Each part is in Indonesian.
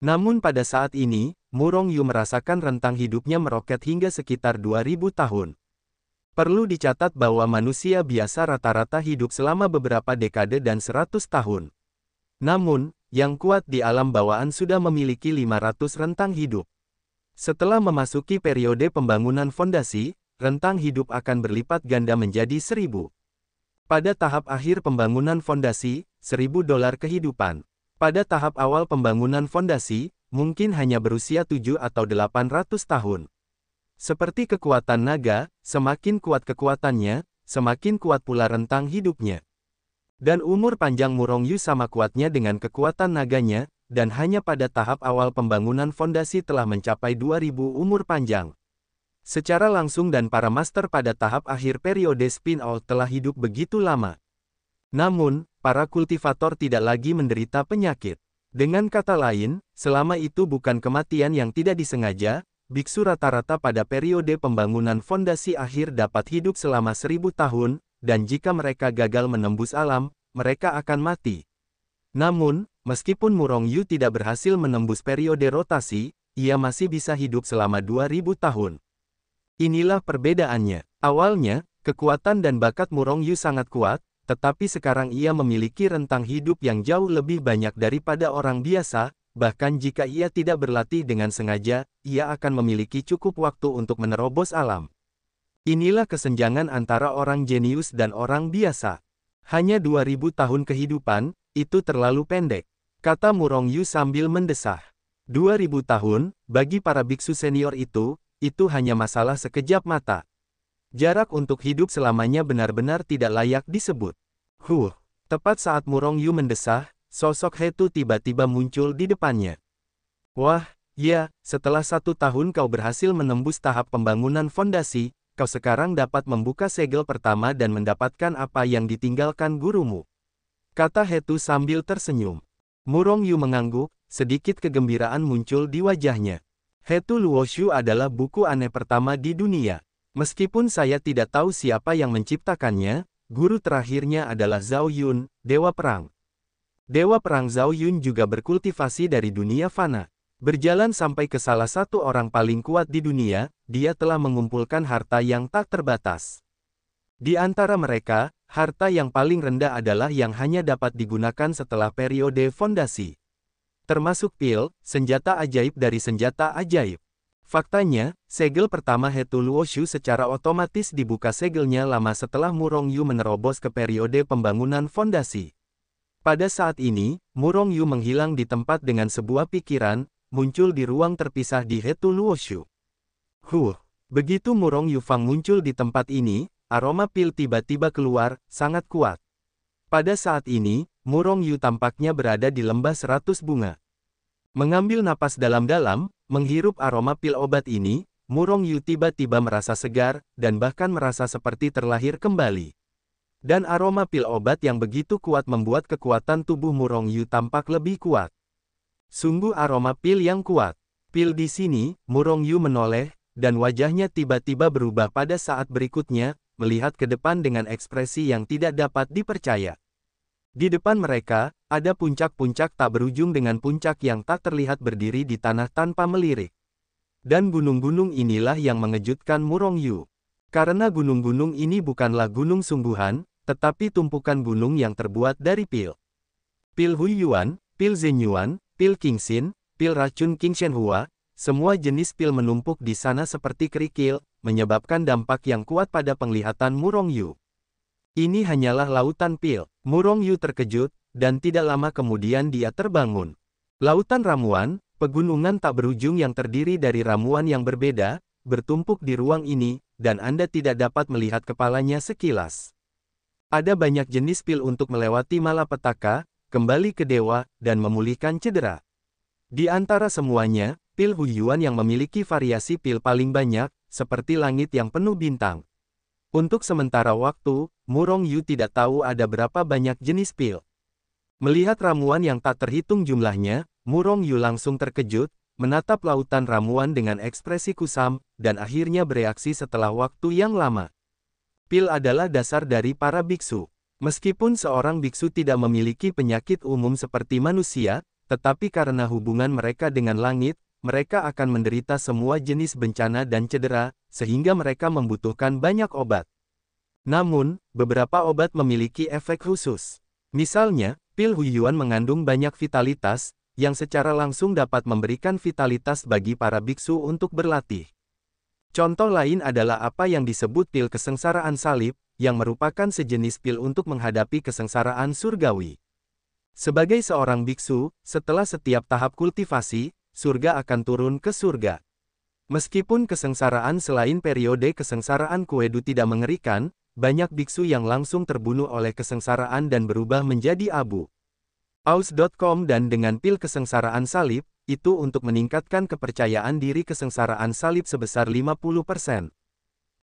Namun pada saat ini, Murong Yu merasakan rentang hidupnya meroket hingga sekitar 2000 tahun. Perlu dicatat bahwa manusia biasa rata-rata hidup selama beberapa dekade dan 100 tahun. Namun, yang kuat di alam bawaan sudah memiliki 500 rentang hidup. Setelah memasuki periode pembangunan fondasi, rentang hidup akan berlipat ganda menjadi 1000. Pada tahap akhir pembangunan fondasi, $1000 kehidupan. Pada tahap awal pembangunan fondasi, mungkin hanya berusia 7 atau 800 tahun. Seperti kekuatan naga, semakin kuat kekuatannya, semakin kuat pula rentang hidupnya. Dan umur panjang Murong Yu sama kuatnya dengan kekuatan naganya, dan hanya pada tahap awal pembangunan fondasi telah mencapai 2000 umur panjang. Secara langsung dan para master pada tahap akhir periode spin-out telah hidup begitu lama. Namun, para kultivator tidak lagi menderita penyakit. Dengan kata lain, selama itu bukan kematian yang tidak disengaja, biksu rata-rata pada periode pembangunan fondasi akhir dapat hidup selama 1000 tahun, dan jika mereka gagal menembus alam, mereka akan mati. Namun, meskipun Murong Yu tidak berhasil menembus periode rotasi, ia masih bisa hidup selama 2000 tahun. Inilah perbedaannya. Awalnya, kekuatan dan bakat Murong Yu sangat kuat, tetapi sekarang ia memiliki rentang hidup yang jauh lebih banyak daripada orang biasa. Bahkan jika ia tidak berlatih dengan sengaja, ia akan memiliki cukup waktu untuk menerobos alam. Inilah kesenjangan antara orang jenius dan orang biasa. Hanya 2000 tahun kehidupan, itu terlalu pendek, kata Murong Yu sambil mendesah. 2000 tahun, bagi para biksu senior itu hanya masalah sekejap mata. Jarak untuk hidup selamanya benar-benar tidak layak disebut. Tepat saat Murong Yu mendesah, sosok Hetu tiba-tiba muncul di depannya. Wah, ya, setelah 1 tahun kau berhasil menembus tahap pembangunan fondasi, kau sekarang dapat membuka segel pertama dan mendapatkan apa yang ditinggalkan gurumu. Kata Hetu sambil tersenyum. Murong Yu mengangguk, sedikit kegembiraan muncul di wajahnya. Hetu Luoshu adalah buku aneh pertama di dunia. Meskipun saya tidak tahu siapa yang menciptakannya, guru terakhirnya adalah Zhao Yun, Dewa Perang. Dewa Perang Zhao Yun juga berkultivasi dari dunia fana. Berjalan sampai ke salah satu orang paling kuat di dunia, dia telah mengumpulkan harta yang tak terbatas. Di antara mereka, harta yang paling rendah adalah yang hanya dapat digunakan setelah periode fondasi. Termasuk pil, senjata ajaib dari senjata ajaib. Faktanya, segel pertama Hetu Luoshu secara otomatis dibuka segelnya lama setelah Murong Yu menerobos ke periode pembangunan fondasi. Pada saat ini, Murong Yu menghilang di tempat dengan sebuah pikiran, muncul di ruang terpisah di Hetu Luoshu. Begitu Murong Yu Fang muncul di tempat ini, aroma pil tiba-tiba keluar, sangat kuat. Pada saat ini, Murong Yu tampaknya berada di lembah 100 bunga. Mengambil napas dalam-dalam, menghirup aroma pil obat ini, Murong Yu tiba-tiba merasa segar, dan bahkan merasa seperti terlahir kembali. Dan aroma pil obat yang begitu kuat membuat kekuatan tubuh Murong Yu tampak lebih kuat. Sungguh aroma pil yang kuat. Pil di sini, Murong Yu menoleh, dan wajahnya tiba-tiba berubah pada saat berikutnya, melihat ke depan dengan ekspresi yang tidak dapat dipercaya. Di depan mereka, ada puncak-puncak tak berujung dengan puncak yang tak terlihat berdiri di tanah tanpa melirik. Dan gunung-gunung inilah yang mengejutkan Murong Yu. Karena gunung-gunung ini bukanlah gunung sungguhan, tetapi tumpukan gunung yang terbuat dari pil. Pil Huiyuan, pil Zenyuan, pil Qingxin, pil racun Qingshenhua, semua jenis pil menumpuk di sana seperti kerikil, menyebabkan dampak yang kuat pada penglihatan Murong Yu. Ini hanyalah lautan pil. Murong Yu terkejut, dan tidak lama kemudian dia terbangun. Lautan ramuan, pegunungan tak berujung yang terdiri dari ramuan yang berbeda, bertumpuk di ruang ini, dan Anda tidak dapat melihat kepalanya sekilas. Ada banyak jenis pil untuk melewati malapetaka, kembali ke dewa, dan memulihkan cedera. Di antara semuanya, pil Huiyuan yang memiliki variasi pil paling banyak, seperti langit yang penuh bintang. Untuk sementara waktu, Murong Yu tidak tahu ada berapa banyak jenis pil. Melihat ramuan yang tak terhitung jumlahnya, Murong Yu langsung terkejut, menatap lautan ramuan dengan ekspresi kusam, dan akhirnya bereaksi setelah waktu yang lama. Pil adalah dasar dari para biksu. Meskipun seorang biksu tidak memiliki penyakit umum seperti manusia, tetapi karena hubungan mereka dengan langit, mereka akan menderita semua jenis bencana dan cedera, sehingga mereka membutuhkan banyak obat. Namun, beberapa obat memiliki efek khusus. Misalnya, pil Huiyuan mengandung banyak vitalitas, yang secara langsung dapat memberikan vitalitas bagi para biksu untuk berlatih. Contoh lain adalah apa yang disebut pil kesengsaraan salib, yang merupakan sejenis pil untuk menghadapi kesengsaraan surgawi. Sebagai seorang biksu, setelah setiap tahap kultivasi, surga akan turun ke surga. Meskipun kesengsaraan selain periode kesengsaraan Kuedu tidak mengerikan, banyak biksu yang langsung terbunuh oleh kesengsaraan dan berubah menjadi abu. Aus.com dan dengan pil kesengsaraan salib, itu untuk meningkatkan kepercayaan diri kesengsaraan salib sebesar 50%.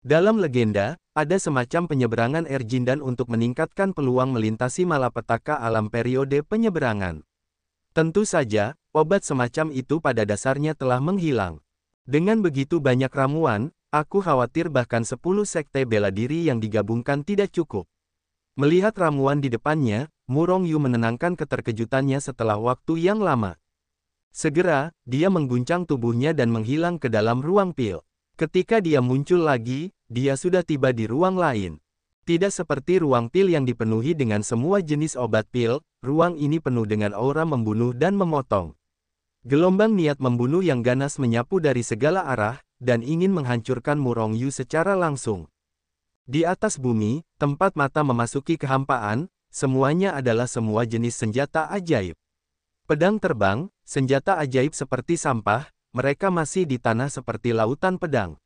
Dalam legenda, ada semacam penyeberangan air Jindan untuk meningkatkan peluang melintasi malapetaka alam periode penyeberangan. Tentu saja, obat semacam itu pada dasarnya telah menghilang. Dengan begitu banyak ramuan, aku khawatir bahkan 10 sekte bela diri yang digabungkan tidak cukup. Melihat ramuan di depannya, Murong Yu menenangkan keterkejutannya setelah waktu yang lama. Segera, dia mengguncang tubuhnya dan menghilang ke dalam ruang pil. Ketika dia muncul lagi, dia sudah tiba di ruang lain. Tidak seperti ruang pil yang dipenuhi dengan semua jenis obat pil, ruang ini penuh dengan aura membunuh dan memotong. Gelombang niat membunuh yang ganas menyapu dari segala arah, dan ingin menghancurkan Murong Yu secara langsung. Di atas bumi, tempat mata memasuki kehampaan, semuanya adalah semua jenis senjata ajaib. Pedang terbang, senjata ajaib seperti sampah, mereka masih di tanah seperti lautan pedang.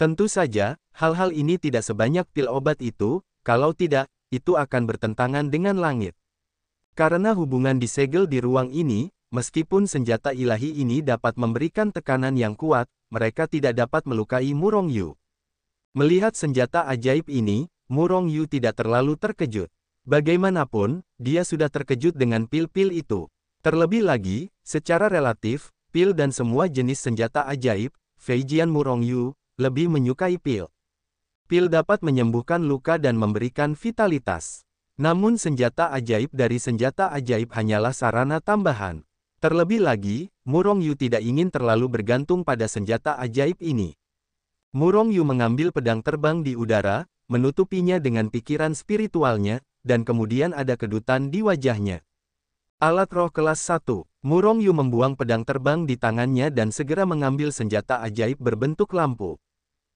Tentu saja, hal-hal ini tidak sebanyak pil obat itu, kalau tidak, itu akan bertentangan dengan langit. Karena hubungan disegel di ruang ini, meskipun senjata ilahi ini dapat memberikan tekanan yang kuat, mereka tidak dapat melukai Murong Yu. Melihat senjata ajaib ini, Murong Yu tidak terlalu terkejut. Bagaimanapun, dia sudah terkejut dengan pil-pil itu. Terlebih lagi, secara relatif, pil dan semua jenis senjata ajaib, Feijian Murong Yu, lebih menyukai pil. Pil dapat menyembuhkan luka dan memberikan vitalitas. Namun senjata ajaib dari senjata ajaib hanyalah sarana tambahan. Terlebih lagi, Murong Yu tidak ingin terlalu bergantung pada senjata ajaib ini. Murong Yu mengambil pedang terbang di udara, menutupinya dengan pikiran spiritualnya, dan kemudian ada kedutan di wajahnya. Alat roh kelas 1, Murong Yu membuang pedang terbang di tangannya dan segera mengambil senjata ajaib berbentuk lampu.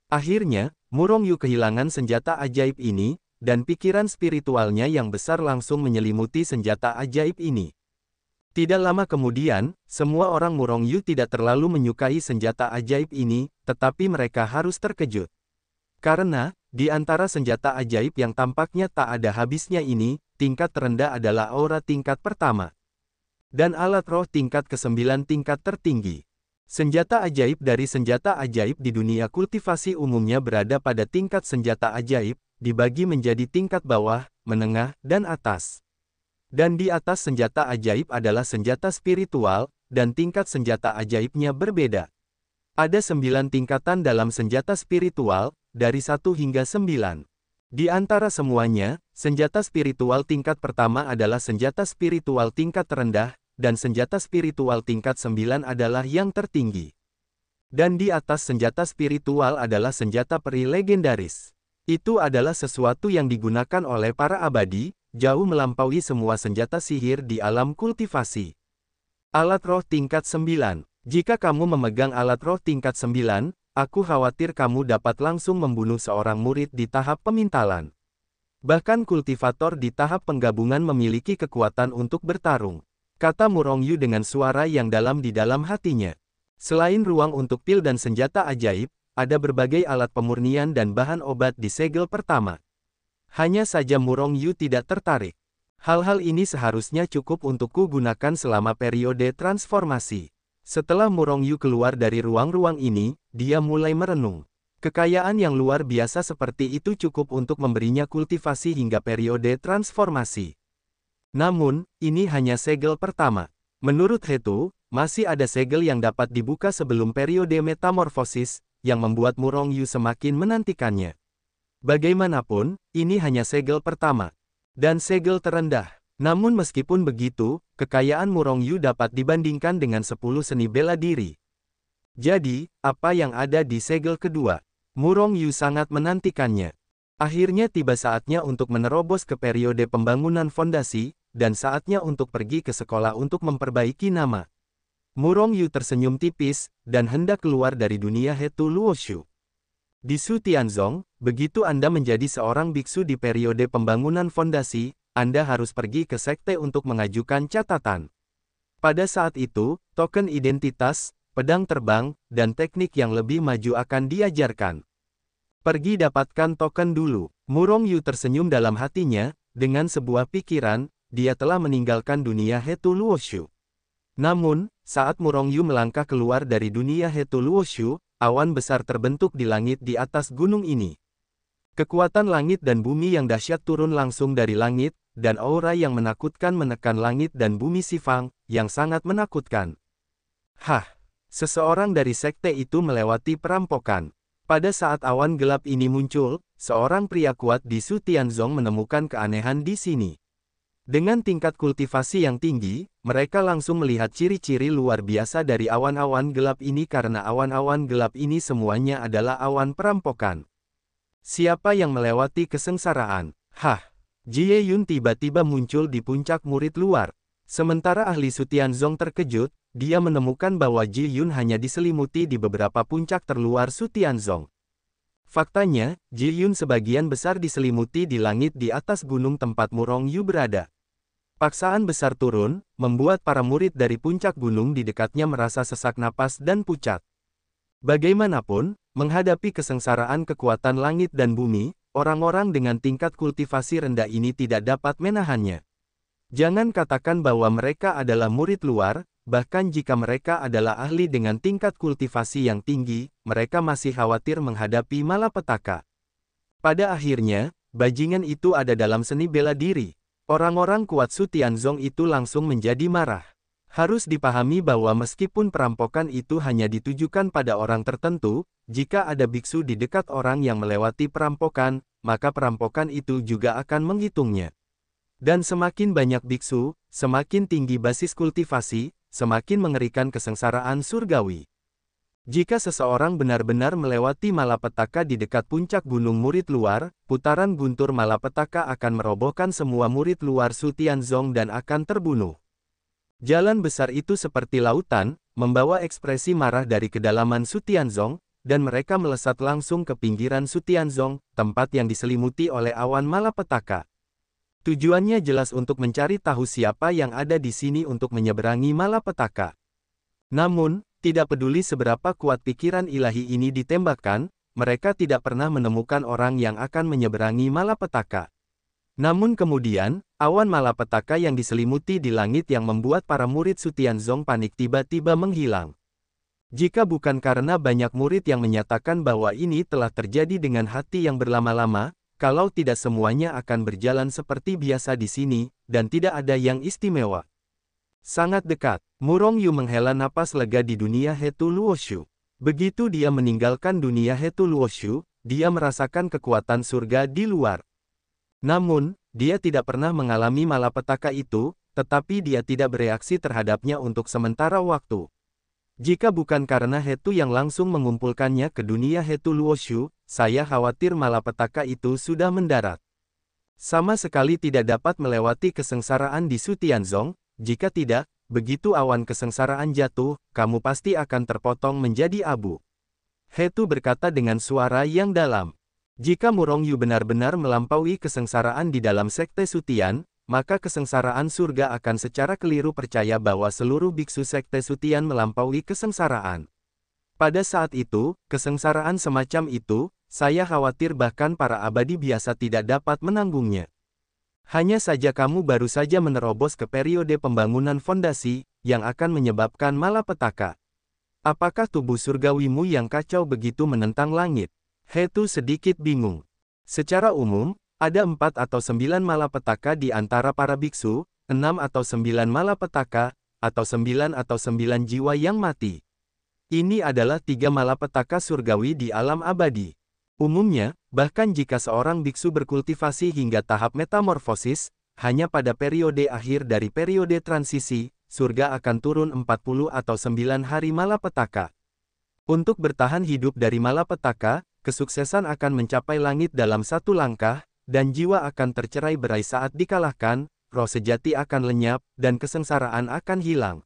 Akhirnya, Murong Yu kehilangan senjata ajaib ini, dan pikiran spiritualnya yang besar langsung menyelimuti senjata ajaib ini. Tidak lama kemudian, semua orang Murong Yu tidak terlalu menyukai senjata ajaib ini, tetapi mereka harus terkejut. Karena, di antara senjata ajaib yang tampaknya tak ada habisnya ini, tingkat terendah adalah aura tingkat pertama. Dan alat roh tingkat ke-9 tingkat tertinggi. Senjata ajaib dari senjata ajaib di dunia kultivasi umumnya berada pada tingkat senjata ajaib, dibagi menjadi tingkat bawah, menengah, dan atas. Dan di atas senjata ajaib adalah senjata spiritual, dan tingkat senjata ajaibnya berbeda. Ada 9 tingkatan dalam senjata spiritual, dari 1 hingga 9. Di antara semuanya, senjata spiritual tingkat pertama adalah senjata spiritual tingkat terendah, dan senjata spiritual tingkat 9 adalah yang tertinggi. Dan di atas senjata spiritual adalah senjata peri legendaris. Itu adalah sesuatu yang digunakan oleh para abadi, jauh melampaui semua senjata sihir di alam kultivasi. Alat roh tingkat 9. Jika kamu memegang alat roh tingkat 9, aku khawatir kamu dapat langsung membunuh seorang murid di tahap pemintalan. Bahkan kultivator di tahap penggabungan memiliki kekuatan untuk bertarung. Kata Murong Yu dengan suara yang dalam di dalam hatinya. Selain ruang untuk pil dan senjata ajaib, ada berbagai alat pemurnian dan bahan obat di segel pertama. Hanya saja Murong Yu tidak tertarik. Hal-hal ini seharusnya cukup untukku gunakan selama periode transformasi. Setelah Murong Yu keluar dari ruang-ruang ini, dia mulai merenung. Kekayaan yang luar biasa seperti itu cukup untuk memberinya kultivasi hingga periode transformasi. Namun, ini hanya segel pertama. Menurut Hetu, masih ada segel yang dapat dibuka sebelum periode metamorfosis, yang membuat Murong Yu semakin menantikannya. Bagaimanapun, ini hanya segel pertama. Dan segel terendah. Namun meskipun begitu, kekayaan Murongyu dapat dibandingkan dengan 10 seni bela diri. Jadi, apa yang ada di segel kedua? Murongyu sangat menantikannya. Akhirnya tiba saatnya untuk menerobos ke periode pembangunan fondasi, dan saatnya untuk pergi ke sekolah untuk memperbaiki nama. Murongyu tersenyum tipis, dan hendak keluar dari dunia Hetu Luoshu. Di Su Tianzong, begitu Anda menjadi seorang biksu di periode pembangunan fondasi, Anda harus pergi ke sekte untuk mengajukan catatan. Pada saat itu, token identitas, pedang terbang, dan teknik yang lebih maju akan diajarkan. Pergi dapatkan token dulu. Murongyu tersenyum dalam hatinya, dengan sebuah pikiran, dia telah meninggalkan dunia Hetu Luoshu. Namun, saat Murongyu melangkah keluar dari dunia Hetu Luoshu, awan besar terbentuk di langit di atas gunung ini. Kekuatan langit dan bumi yang dahsyat turun langsung dari langit, dan aura yang menakutkan menekan langit dan bumi Sifang, yang sangat menakutkan. Hah! Seseorang dari sekte itu melewati perampokan. Pada saat awan gelap ini muncul, seorang pria kuat di Su Tianzong menemukan keanehan di sini. Dengan tingkat kultivasi yang tinggi, mereka langsung melihat ciri-ciri luar biasa dari awan-awan gelap ini karena awan-awan gelap ini semuanya adalah awan perampokan. Siapa yang melewati kesengsaraan? Hah! Jie Yun tiba-tiba muncul di puncak murid luar. Sementara ahli Su Tianzong terkejut, dia menemukan bahwa Ji Yun hanya diselimuti di beberapa puncak terluar Su Tianzong. Faktanya, Ji Yun sebagian besar diselimuti di langit di atas gunung tempat Murongyu berada. Paksaan besar turun, membuat para murid dari puncak gunung di dekatnya merasa sesak napas dan pucat. Bagaimanapun, menghadapi kesengsaraan kekuatan langit dan bumi, orang-orang dengan tingkat kultivasi rendah ini tidak dapat menahannya. Jangan katakan bahwa mereka adalah murid luar, bahkan jika mereka adalah ahli dengan tingkat kultivasi yang tinggi, mereka masih khawatir menghadapi malapetaka. Pada akhirnya, bajingan itu ada dalam seni bela diri. Orang-orang kuat Su Tianzong itu langsung menjadi marah. Harus dipahami bahwa meskipun perampokan itu hanya ditujukan pada orang tertentu, jika ada biksu di dekat orang yang melewati perampokan, maka perampokan itu juga akan menghitungnya. Dan semakin banyak biksu, semakin tinggi basis kultivasi, semakin mengerikan kesengsaraan surgawi. Jika seseorang benar-benar melewati malapetaka di dekat puncak gunung murid luar, putaran guntur malapetaka akan merobohkan semua murid luar Su Tianzong dan akan terbunuh. Jalan besar itu seperti lautan, membawa ekspresi marah dari kedalaman Su Tianzong, dan mereka melesat langsung ke pinggiran Su Tianzong, tempat yang diselimuti oleh awan malapetaka. Tujuannya jelas untuk mencari tahu siapa yang ada di sini untuk menyeberangi malapetaka. Namun, tidak peduli seberapa kuat pikiran ilahi ini ditembakkan, mereka tidak pernah menemukan orang yang akan menyeberangi malapetaka. Namun kemudian, awan malapetaka yang diselimuti di langit yang membuat para murid Su Tianzong panik tiba-tiba menghilang. Jika bukan karena banyak murid yang menyatakan bahwa ini telah terjadi dengan hati yang berlama-lama, kalau tidak semuanya akan berjalan seperti biasa di sini, dan tidak ada yang istimewa. Sangat dekat, Murongyu menghela napas lega di dunia Hetu Luoshu. Begitu dia meninggalkan dunia Hetu Luoshu, dia merasakan kekuatan surga di luar. Namun, dia tidak pernah mengalami malapetaka itu, tetapi dia tidak bereaksi terhadapnya untuk sementara waktu. Jika bukan karena Hetu yang langsung mengumpulkannya ke dunia Hetu Luoshu, saya khawatir malapetaka itu sudah mendarat. Sama sekali tidak dapat melewati kesengsaraan di Su Tianzong, jika tidak, begitu awan kesengsaraan jatuh, kamu pasti akan terpotong menjadi abu. Hetu berkata dengan suara yang dalam. Jika Murongyu benar-benar melampaui kesengsaraan di dalam sekte Sutian, maka kesengsaraan surga akan secara keliru percaya bahwa seluruh biksu sekte Sutian melampaui kesengsaraan. Pada saat itu, kesengsaraan semacam itu, saya khawatir bahkan para abadi biasa tidak dapat menanggungnya. Hanya saja kamu baru saja menerobos ke periode pembangunan fondasi, yang akan menyebabkan malapetaka. Apakah tubuh surgawimu yang kacau begitu menentang langit? Hetu sedikit bingung. Secara umum, ada 4 atau 9 malapetaka di antara para biksu, 6 atau 9 malapetaka, atau 9 jiwa yang mati. Ini adalah 3 malapetaka surgawi di alam abadi. Umumnya, bahkan jika seorang biksu berkultivasi hingga tahap metamorfosis, hanya pada periode akhir dari periode transisi, surga akan turun 40 atau 9 hari malapetaka. Untuk bertahan hidup dari malapetaka, kesuksesan akan mencapai langit dalam satu langkah, dan jiwa akan tercerai-berai saat dikalahkan, roh sejati akan lenyap, dan kesengsaraan akan hilang.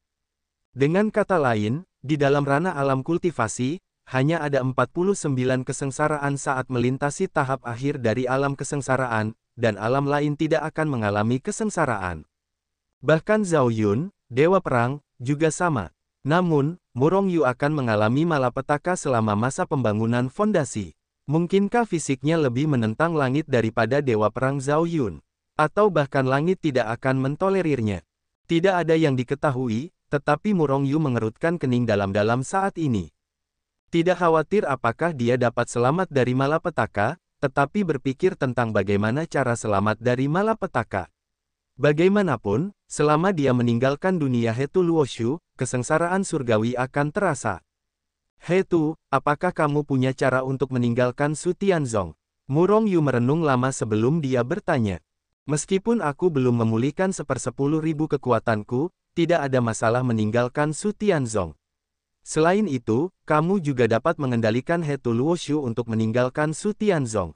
Dengan kata lain, di dalam ranah alam kultivasi, hanya ada 49 kesengsaraan saat melintasi tahap akhir dari alam kesengsaraan, dan alam lain tidak akan mengalami kesengsaraan. Bahkan Zhao Yun, Dewa Perang, juga sama. Namun, Murong Yu akan mengalami malapetaka selama masa pembangunan fondasi. Mungkinkah fisiknya lebih menentang langit daripada Dewa Perang Zhao Yun? Atau bahkan langit tidak akan mentolerirnya? Tidak ada yang diketahui, tetapi Murong Yu mengerutkan kening dalam-dalam saat ini. Tidak khawatir apakah dia dapat selamat dari malapetaka, tetapi berpikir tentang bagaimana cara selamat dari malapetaka. Bagaimanapun, selama dia meninggalkan dunia Hetu Luoshu, kesengsaraan surgawi akan terasa. Hetu, apakah kamu punya cara untuk meninggalkan Su Tianzong? Murong Yu merenung lama sebelum dia bertanya. Meskipun aku belum memulihkan 1/10.000 kekuatanku, tidak ada masalah meninggalkan Su Tianzong. Selain itu, kamu juga dapat mengendalikan Hetu Luoshu untuk meninggalkan Su Tianzong.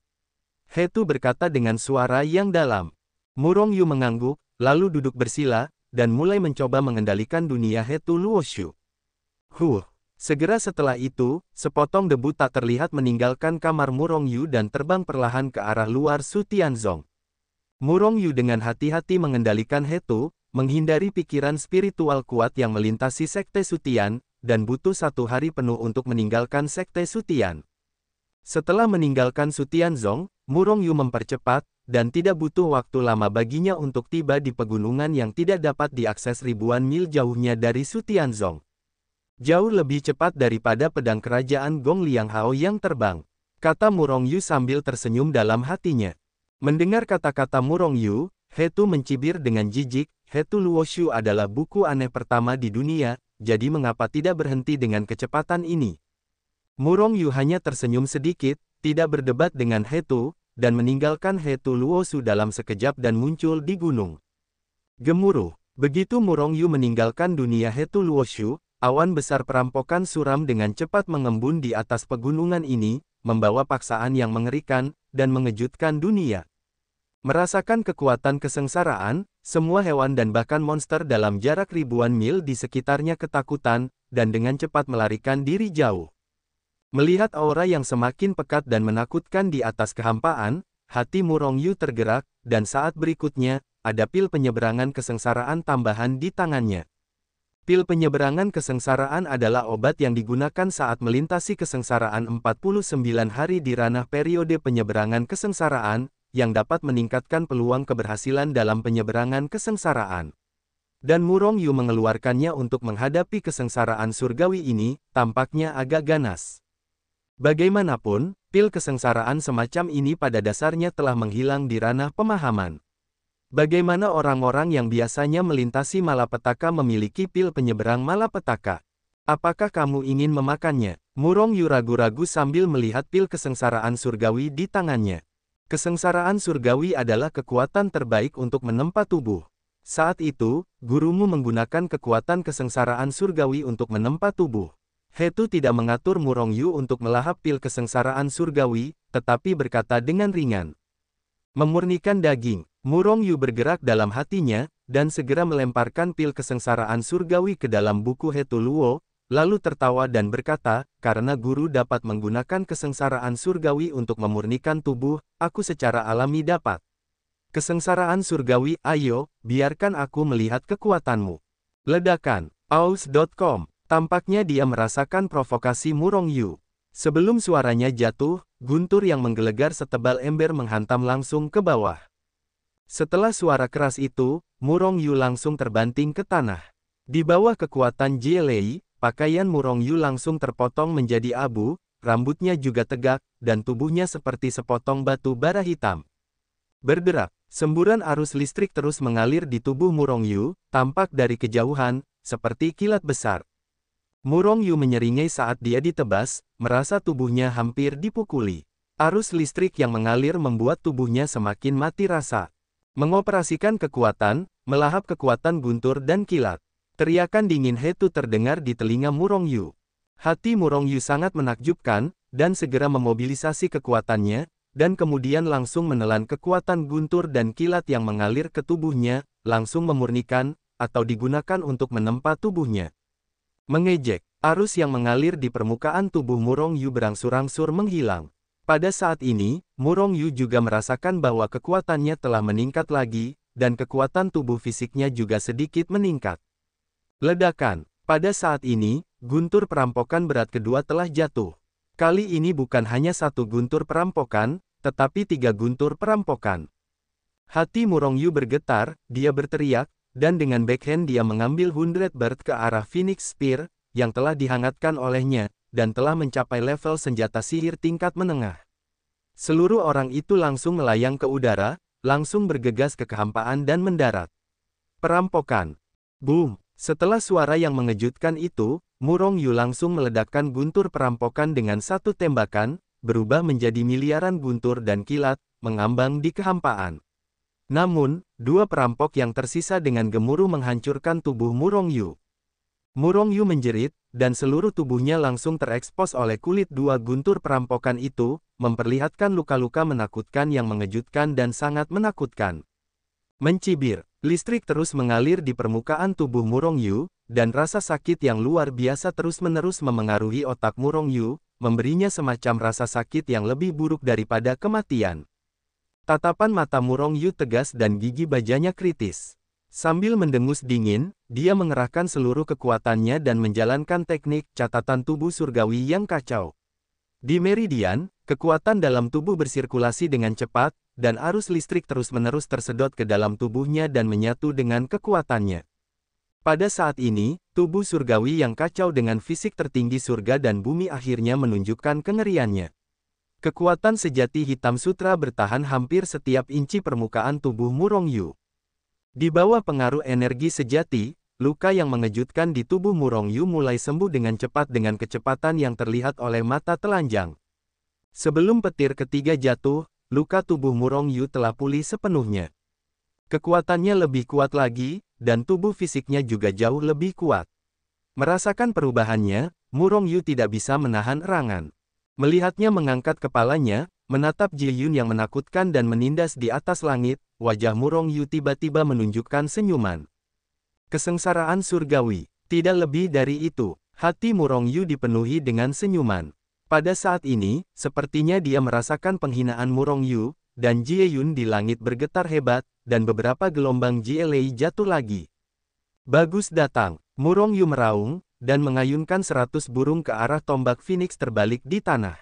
Hetu berkata dengan suara yang dalam. Murong Yu mengangguk, lalu duduk bersila, dan mulai mencoba mengendalikan dunia Hetu Luoshu. Segera setelah itu, sepotong debu tak terlihat meninggalkan kamar Murong Yu dan terbang perlahan ke arah luar Su Tianzong. Murong Yu dengan hati-hati mengendalikan Hetu, menghindari pikiran spiritual kuat yang melintasi Sekte Sutian, dan butuh 1 hari penuh untuk meninggalkan Sekte Sutian. Setelah meninggalkan Su Tianzong, Murong Yu mempercepat, dan tidak butuh waktu lama baginya untuk tiba di pegunungan yang tidak dapat diakses ribuan mil jauhnya dari Su Tianzong. Jauh lebih cepat daripada pedang kerajaan Gong Liang Hao yang terbang, kata Murong Yu sambil tersenyum dalam hatinya. Mendengar kata-kata Murong Yu, Hetu mencibir dengan jijik. Hetu Luoshu adalah buku aneh pertama di dunia, jadi mengapa tidak berhenti dengan kecepatan ini? Murong Yu hanya tersenyum sedikit, tidak berdebat dengan Hetu, dan meninggalkan Hetu Luoshu dalam sekejap dan muncul di gunung. Gemuruh. Begitu Murong Yu meninggalkan dunia Hetu Luoshu, awan besar perampokan suram dengan cepat mengembun di atas pegunungan ini, membawa paksaan yang mengerikan, dan mengejutkan dunia. Merasakan kekuatan kesengsaraan, semua hewan dan bahkan monster dalam jarak ribuan mil di sekitarnya ketakutan, dan dengan cepat melarikan diri jauh. Melihat aura yang semakin pekat dan menakutkan di atas kehampaan, hati Murong Yu tergerak, dan saat berikutnya, ada pil penyeberangan kesengsaraan tambahan di tangannya. Pil penyeberangan kesengsaraan adalah obat yang digunakan saat melintasi kesengsaraan 49 hari di ranah periode penyeberangan kesengsaraan, yang dapat meningkatkan peluang keberhasilan dalam penyeberangan kesengsaraan. Dan Murong Yu mengeluarkannya untuk menghadapi kesengsaraan surgawi ini, tampaknya agak ganas. Bagaimanapun, pil kesengsaraan semacam ini pada dasarnya telah menghilang di ranah pemahaman. Bagaimana orang-orang yang biasanya melintasi malapetaka memiliki pil penyeberang malapetaka? Apakah kamu ingin memakannya? Murong Yu ragu-ragu sambil melihat pil kesengsaraan surgawi di tangannya. Kesengsaraan surgawi adalah kekuatan terbaik untuk menempa tubuh. Saat itu, gurumu menggunakan kekuatan kesengsaraan surgawi untuk menempa tubuh. Hetu tidak mengatur Murong Yu untuk melahap pil kesengsaraan surgawi, tetapi berkata dengan ringan. Memurnikan daging. Murong Yu bergerak dalam hatinya, dan segera melemparkan pil kesengsaraan surgawi ke dalam buku Hetu Luo, lalu tertawa dan berkata, karena guru dapat menggunakan kesengsaraan surgawi untuk memurnikan tubuh, aku secara alami dapat. Kesengsaraan surgawi, ayo, biarkan aku melihat kekuatanmu. Ledakan. Aus.com. Tampaknya dia merasakan provokasi Murong Yu. Sebelum suaranya jatuh, guntur yang menggelegar setebal ember menghantam langsung ke bawah. Setelah suara keras itu, Murong Yu langsung terbanting ke tanah. Di bawah kekuatan Jielei, pakaian Murong Yu langsung terpotong menjadi abu, rambutnya juga tegak, dan tubuhnya seperti sepotong batu bara hitam. Berderak, semburan arus listrik terus mengalir di tubuh Murong Yu, tampak dari kejauhan, seperti kilat besar. Murong Yu menyeringai saat dia ditebas, merasa tubuhnya hampir dipukuli. Arus listrik yang mengalir membuat tubuhnya semakin mati rasa. Mengoperasikan kekuatan, melahap kekuatan guntur dan kilat. Teriakan dingin Hetu terdengar di telinga Murongyu. Hati Murongyu sangat menakjubkan, dan segera memobilisasi kekuatannya, dan kemudian langsung menelan kekuatan guntur dan kilat yang mengalir ke tubuhnya, langsung memurnikan, atau digunakan untuk menempa tubuhnya. Mengejek, arus yang mengalir di permukaan tubuh Murongyu berangsur-angsur menghilang. Pada saat ini, Murongyu juga merasakan bahwa kekuatannya telah meningkat lagi, dan kekuatan tubuh fisiknya juga sedikit meningkat. Ledakan. Pada saat ini, guntur perampokan berat kedua telah jatuh. Kali ini bukan hanya satu guntur perampokan, tetapi 3 guntur perampokan. Hati Murongyu bergetar, dia berteriak, dan dengan backhand dia mengambil 100 Bird ke arah Phoenix Spear, yang telah dihangatkan olehnya, dan telah mencapai level senjata sihir tingkat menengah. Seluruh orang itu langsung melayang ke udara, langsung bergegas ke kehampaan dan mendarat. Perampokan. Boom! Setelah suara yang mengejutkan itu, Murongyu langsung meledakkan guntur perampokan dengan satu tembakan, berubah menjadi miliaran guntur dan kilat, mengambang di kehampaan. Namun, 2 perampok yang tersisa dengan gemuruh menghancurkan tubuh Murongyu. Murongyu menjerit, dan seluruh tubuhnya langsung terekspos oleh kulit 2 guntur perampokan itu, memperlihatkan luka-luka menakutkan yang mengejutkan dan sangat menakutkan. Mencibir. Listrik terus mengalir di permukaan tubuh Murongyu, dan rasa sakit yang luar biasa terus-menerus memengaruhi otak Murongyu, memberinya semacam rasa sakit yang lebih buruk daripada kematian. Tatapan mata Murongyu tegas dan gigi bajanya kritis. Sambil mendengus dingin, dia mengerahkan seluruh kekuatannya dan menjalankan teknik catatan tubuh surgawi yang kacau. Di meridian, kekuatan dalam tubuh bersirkulasi dengan cepat, dan arus listrik terus-menerus tersedot ke dalam tubuhnya dan menyatu dengan kekuatannya. Pada saat ini, tubuh surgawi yang kacau dengan fisik tertinggi surga dan bumi akhirnya menunjukkan kengeriannya. Kekuatan sejati hitam sutra bertahan hampir setiap inci permukaan tubuh Murongyu. Di bawah pengaruh energi sejati, luka yang mengejutkan di tubuh Murongyu mulai sembuh dengan cepat dengan kecepatan yang terlihat oleh mata telanjang. Sebelum petir ketiga jatuh, luka tubuh Murongyu telah pulih sepenuhnya. Kekuatannya lebih kuat lagi, dan tubuh fisiknya juga jauh lebih kuat. Merasakan perubahannya, Murongyu tidak bisa menahan erangan. Melihatnya mengangkat kepalanya, menatap Ji-Yun yang menakutkan dan menindas di atas langit, wajah Murongyu tiba-tiba menunjukkan senyuman. Kesengsaraan surgawi. Tidak lebih dari itu, hati Murongyu dipenuhi dengan senyuman. Pada saat ini, sepertinya dia merasakan penghinaan Murongyu, dan Ji-Yun di langit bergetar hebat, dan beberapa gelombang Ji-Lei jatuh lagi. Bagus datang, Murongyu meraung, dan mengayunkan 100 burung ke arah tombak Phoenix terbalik di tanah.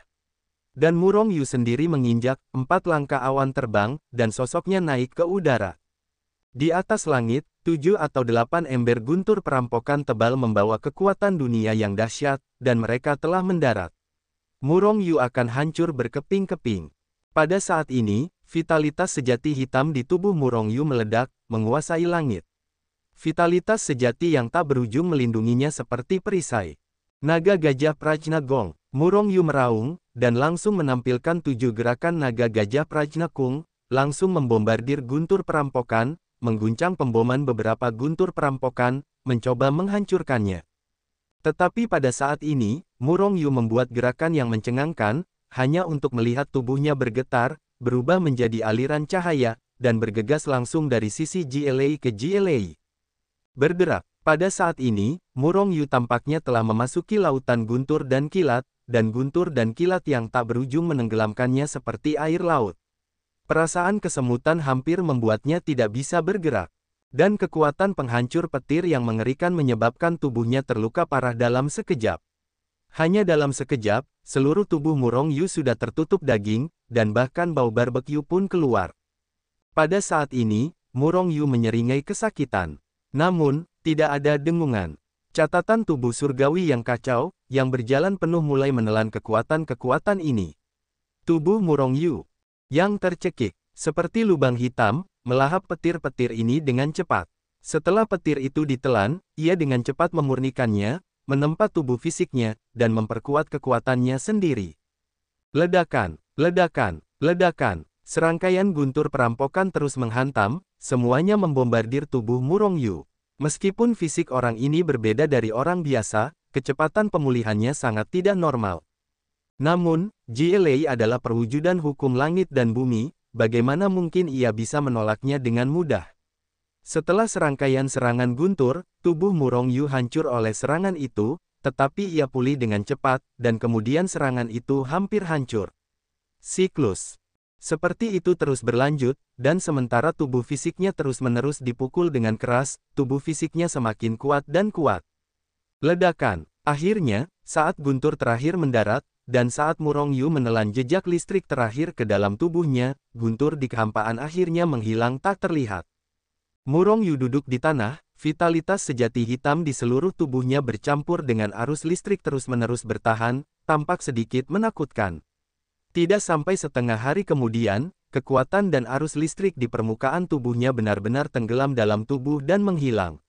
Dan Murongyu sendiri menginjak 4 langkah awan terbang, dan sosoknya naik ke udara. Di atas langit, 7 atau 8 ember guntur perampokan tebal membawa kekuatan dunia yang dahsyat, dan mereka telah mendarat. Murongyu akan hancur berkeping-keping. Pada saat ini, vitalitas sejati hitam di tubuh Murongyu meledak, menguasai langit. Vitalitas sejati yang tak berujung melindunginya seperti perisai. Naga Gajah Prajna Gong. Murongyu meraung, dan langsung menampilkan 7 gerakan Naga Gajah Prajna Kung, langsung membombardir guntur perampokan, mengguncang pemboman beberapa guntur perampokan, mencoba menghancurkannya. Tetapi pada saat ini, Murongyu membuat gerakan yang mencengangkan, hanya untuk melihat tubuhnya bergetar, berubah menjadi aliran cahaya, dan bergegas langsung dari sisi Ji-Lei ke Ji-Lei. Bergerak. Pada saat ini, Murongyu tampaknya telah memasuki lautan guntur dan kilat yang tak berujung menenggelamkannya seperti air laut. Perasaan kesemutan hampir membuatnya tidak bisa bergerak. Dan kekuatan penghancur petir yang mengerikan menyebabkan tubuhnya terluka parah dalam sekejap. Hanya dalam sekejap, seluruh tubuh Murongyu sudah tertutup daging, dan bahkan bau barbeque pun keluar. Pada saat ini, Murongyu menyeringai kesakitan. Namun, tidak ada dengungan. Catatan tubuh surgawi yang kacau, yang berjalan penuh mulai menelan kekuatan-kekuatan ini. Tubuh Murongyu, yang tercekik, seperti lubang hitam, melahap petir-petir ini dengan cepat. Setelah petir itu ditelan, ia dengan cepat memurnikannya, menempa tubuh fisiknya, dan memperkuat kekuatannya sendiri. Ledakan, ledakan, ledakan. Serangkaian guntur perampokan terus menghantam, semuanya membombardir tubuh Murong Yu. Meskipun fisik orang ini berbeda dari orang biasa, kecepatan pemulihannya sangat tidak normal. Namun, Jie Lei adalah perwujudan hukum langit dan bumi, bagaimana mungkin ia bisa menolaknya dengan mudah? Setelah serangkaian serangan guntur, tubuh Murong Yu hancur oleh serangan itu, tetapi ia pulih dengan cepat, dan kemudian serangan itu hampir hancur. Siklus seperti itu terus berlanjut, dan sementara tubuh fisiknya terus-menerus dipukul dengan keras, tubuh fisiknya semakin kuat dan kuat. Ledakan. Akhirnya, saat guntur terakhir mendarat, dan saat Murong Yu menelan jejak listrik terakhir ke dalam tubuhnya, guntur di kehampaan akhirnya menghilang tak terlihat. Murong Yu duduk di tanah, vitalitas sejati hitam di seluruh tubuhnya bercampur dengan arus listrik terus-menerus bertahan, tampak sedikit menakutkan. Tidak sampai setengah hari kemudian, kekuatan dan arus listrik di permukaan tubuhnya benar-benar tenggelam dalam tubuh dan menghilang.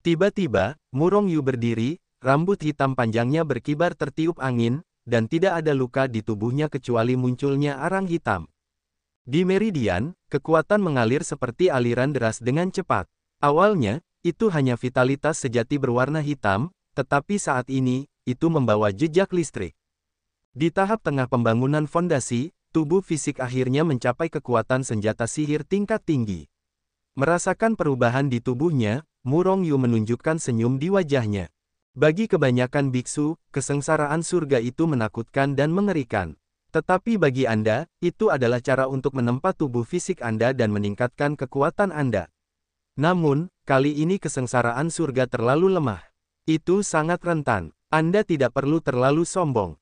Tiba-tiba, Murong Yu berdiri, rambut hitam panjangnya berkibar tertiup angin, dan tidak ada luka di tubuhnya kecuali munculnya arang hitam. Di meridian, kekuatan mengalir seperti aliran deras dengan cepat. Awalnya, itu hanya vitalitas sejati berwarna hitam, tetapi saat ini, itu membawa jejak listrik. Di tahap tengah pembangunan fondasi, tubuh fisik akhirnya mencapai kekuatan senjata sihir tingkat tinggi. Merasakan perubahan di tubuhnya, Murong Yu menunjukkan senyum di wajahnya. Bagi kebanyakan biksu, kesengsaraan surga itu menakutkan dan mengerikan. Tetapi bagi Anda, itu adalah cara untuk menempa tubuh fisik Anda dan meningkatkan kekuatan Anda. Namun, kali ini kesengsaraan surga terlalu lemah. Itu sangat rentan. Anda tidak perlu terlalu sombong.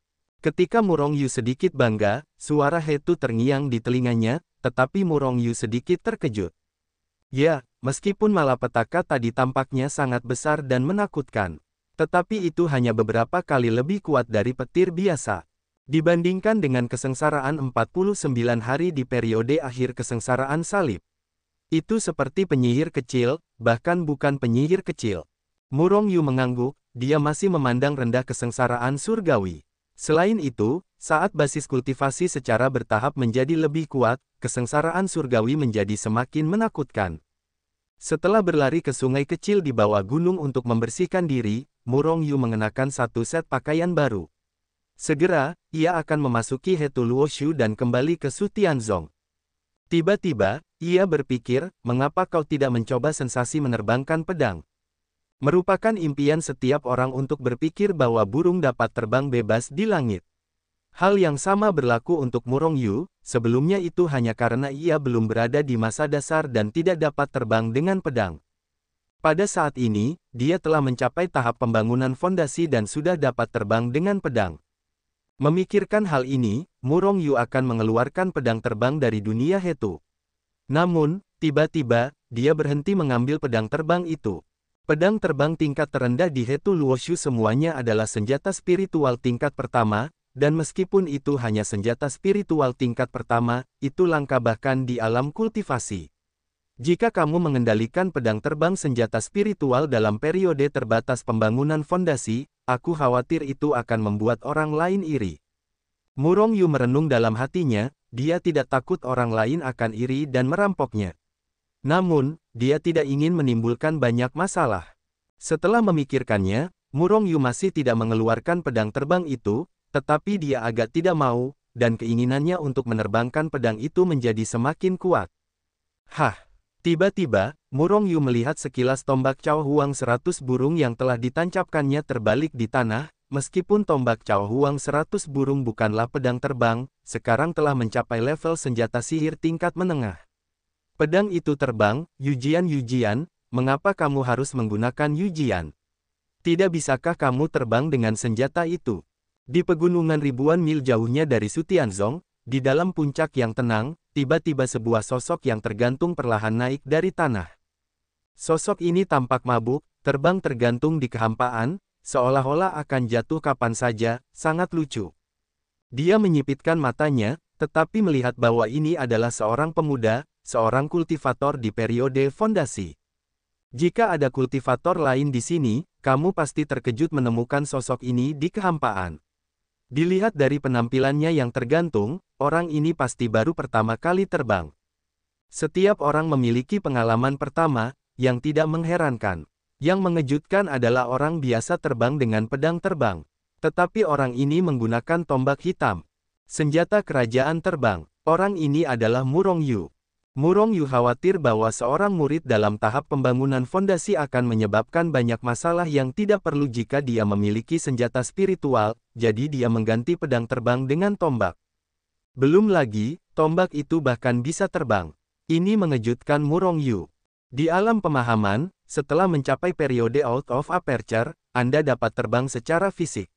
Ketika Murong Yu sedikit bangga, suara Hetu terngiang di telinganya, tetapi Murong Yu sedikit terkejut. Ya, meskipun malapetaka tadi tampaknya sangat besar dan menakutkan. Tetapi itu hanya beberapa kali lebih kuat dari petir biasa. Dibandingkan dengan kesengsaraan 49 hari di periode akhir kesengsaraan salib. Itu seperti penyihir kecil, bahkan bukan penyihir kecil. Murong Yu mengangguk, dia masih memandang rendah kesengsaraan surgawi. Selain itu, saat basis kultivasi secara bertahap menjadi lebih kuat, kesengsaraan surgawi menjadi semakin menakutkan. Setelah berlari ke sungai kecil di bawah gunung untuk membersihkan diri, Murong Yu mengenakan satu set pakaian baru. Segera, ia akan memasuki Hetu Luoshu dan kembali ke Su Tianzong. Tiba-tiba, ia berpikir, mengapa kau tidak mencoba sensasi menerbangkan pedang? Merupakan impian setiap orang untuk berpikir bahwa burung dapat terbang bebas di langit. Hal yang sama berlaku untuk Murong Yu, sebelumnya itu hanya karena ia belum berada di masa dasar dan tidak dapat terbang dengan pedang. Pada saat ini, dia telah mencapai tahap pembangunan fondasi dan sudah dapat terbang dengan pedang. Memikirkan hal ini, Murong Yu akan mengeluarkan pedang terbang dari dunia Hetu. Namun, tiba-tiba, dia berhenti mengambil pedang terbang itu. Pedang terbang tingkat terendah di Hetu Luoshu semuanya adalah senjata spiritual tingkat pertama, dan meskipun itu hanya senjata spiritual tingkat pertama, itu langka bahkan di alam kultivasi. Jika kamu mengendalikan pedang terbang senjata spiritual dalam periode terbatas pembangunan fondasi, aku khawatir itu akan membuat orang lain iri. Murong Yu merenung dalam hatinya, dia tidak takut orang lain akan iri dan merampoknya. Namun, dia tidak ingin menimbulkan banyak masalah. Setelah memikirkannya, Murong Yu masih tidak mengeluarkan pedang terbang itu, tetapi dia agak tidak mau, dan keinginannya untuk menerbangkan pedang itu menjadi semakin kuat. Hah! Tiba-tiba, Murong Yu melihat sekilas tombak Cao Huang 100 burung yang telah ditancapkannya terbalik di tanah, meskipun tombak Cao Huang 100 burung bukanlah pedang terbang, sekarang telah mencapai level senjata sihir tingkat menengah. Pedang itu terbang, Yujian, mengapa kamu harus menggunakan Yujian? Tidak bisakah kamu terbang dengan senjata itu? Di pegunungan ribuan mil jauhnya dari Su Tianzong, di dalam puncak yang tenang, tiba-tiba sebuah sosok yang tergantung perlahan naik dari tanah. Sosok ini tampak mabuk, terbang tergantung di kehampaan, seolah-olah akan jatuh kapan saja, sangat lucu. Dia menyipitkan matanya, tetapi melihat bahwa ini adalah seorang pemuda, seorang kultivator di periode fondasi. Jika ada kultivator lain di sini, kamu pasti terkejut menemukan sosok ini di kehampaan. Dilihat dari penampilannya yang tergantung, orang ini pasti baru pertama kali terbang. Setiap orang memiliki pengalaman pertama, yang tidak mengherankan. Yang mengejutkan adalah orang biasa terbang dengan pedang terbang. Tetapi orang ini menggunakan tombak hitam. Senjata kerajaan terbang. Orang ini adalah Murong Yu. Murong Yu khawatir bahwa seorang murid dalam tahap pembangunan fondasi akan menyebabkan banyak masalah yang tidak perlu jika dia memiliki senjata spiritual, jadi dia mengganti pedang terbang dengan tombak. Belum lagi, tombak itu bahkan bisa terbang. Ini mengejutkan Murong Yu. Di alam pemahaman, setelah mencapai periode out of aperture, Anda dapat terbang secara fisik.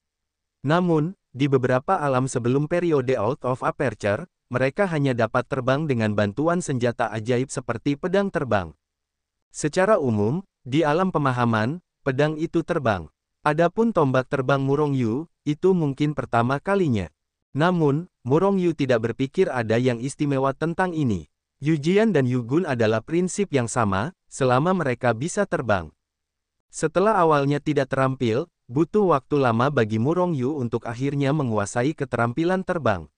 Namun, di beberapa alam sebelum periode out of aperture, mereka hanya dapat terbang dengan bantuan senjata ajaib seperti pedang terbang. Secara umum, di alam pemahaman, pedang itu terbang. Adapun tombak terbang Murong Yu, itu mungkin pertama kalinya. Namun, Murong Yu tidak berpikir ada yang istimewa tentang ini. Yu Jian dan Yu Gun adalah prinsip yang sama, selama mereka bisa terbang. Setelah awalnya tidak terampil, butuh waktu lama bagi Murong Yu untuk akhirnya menguasai keterampilan terbang.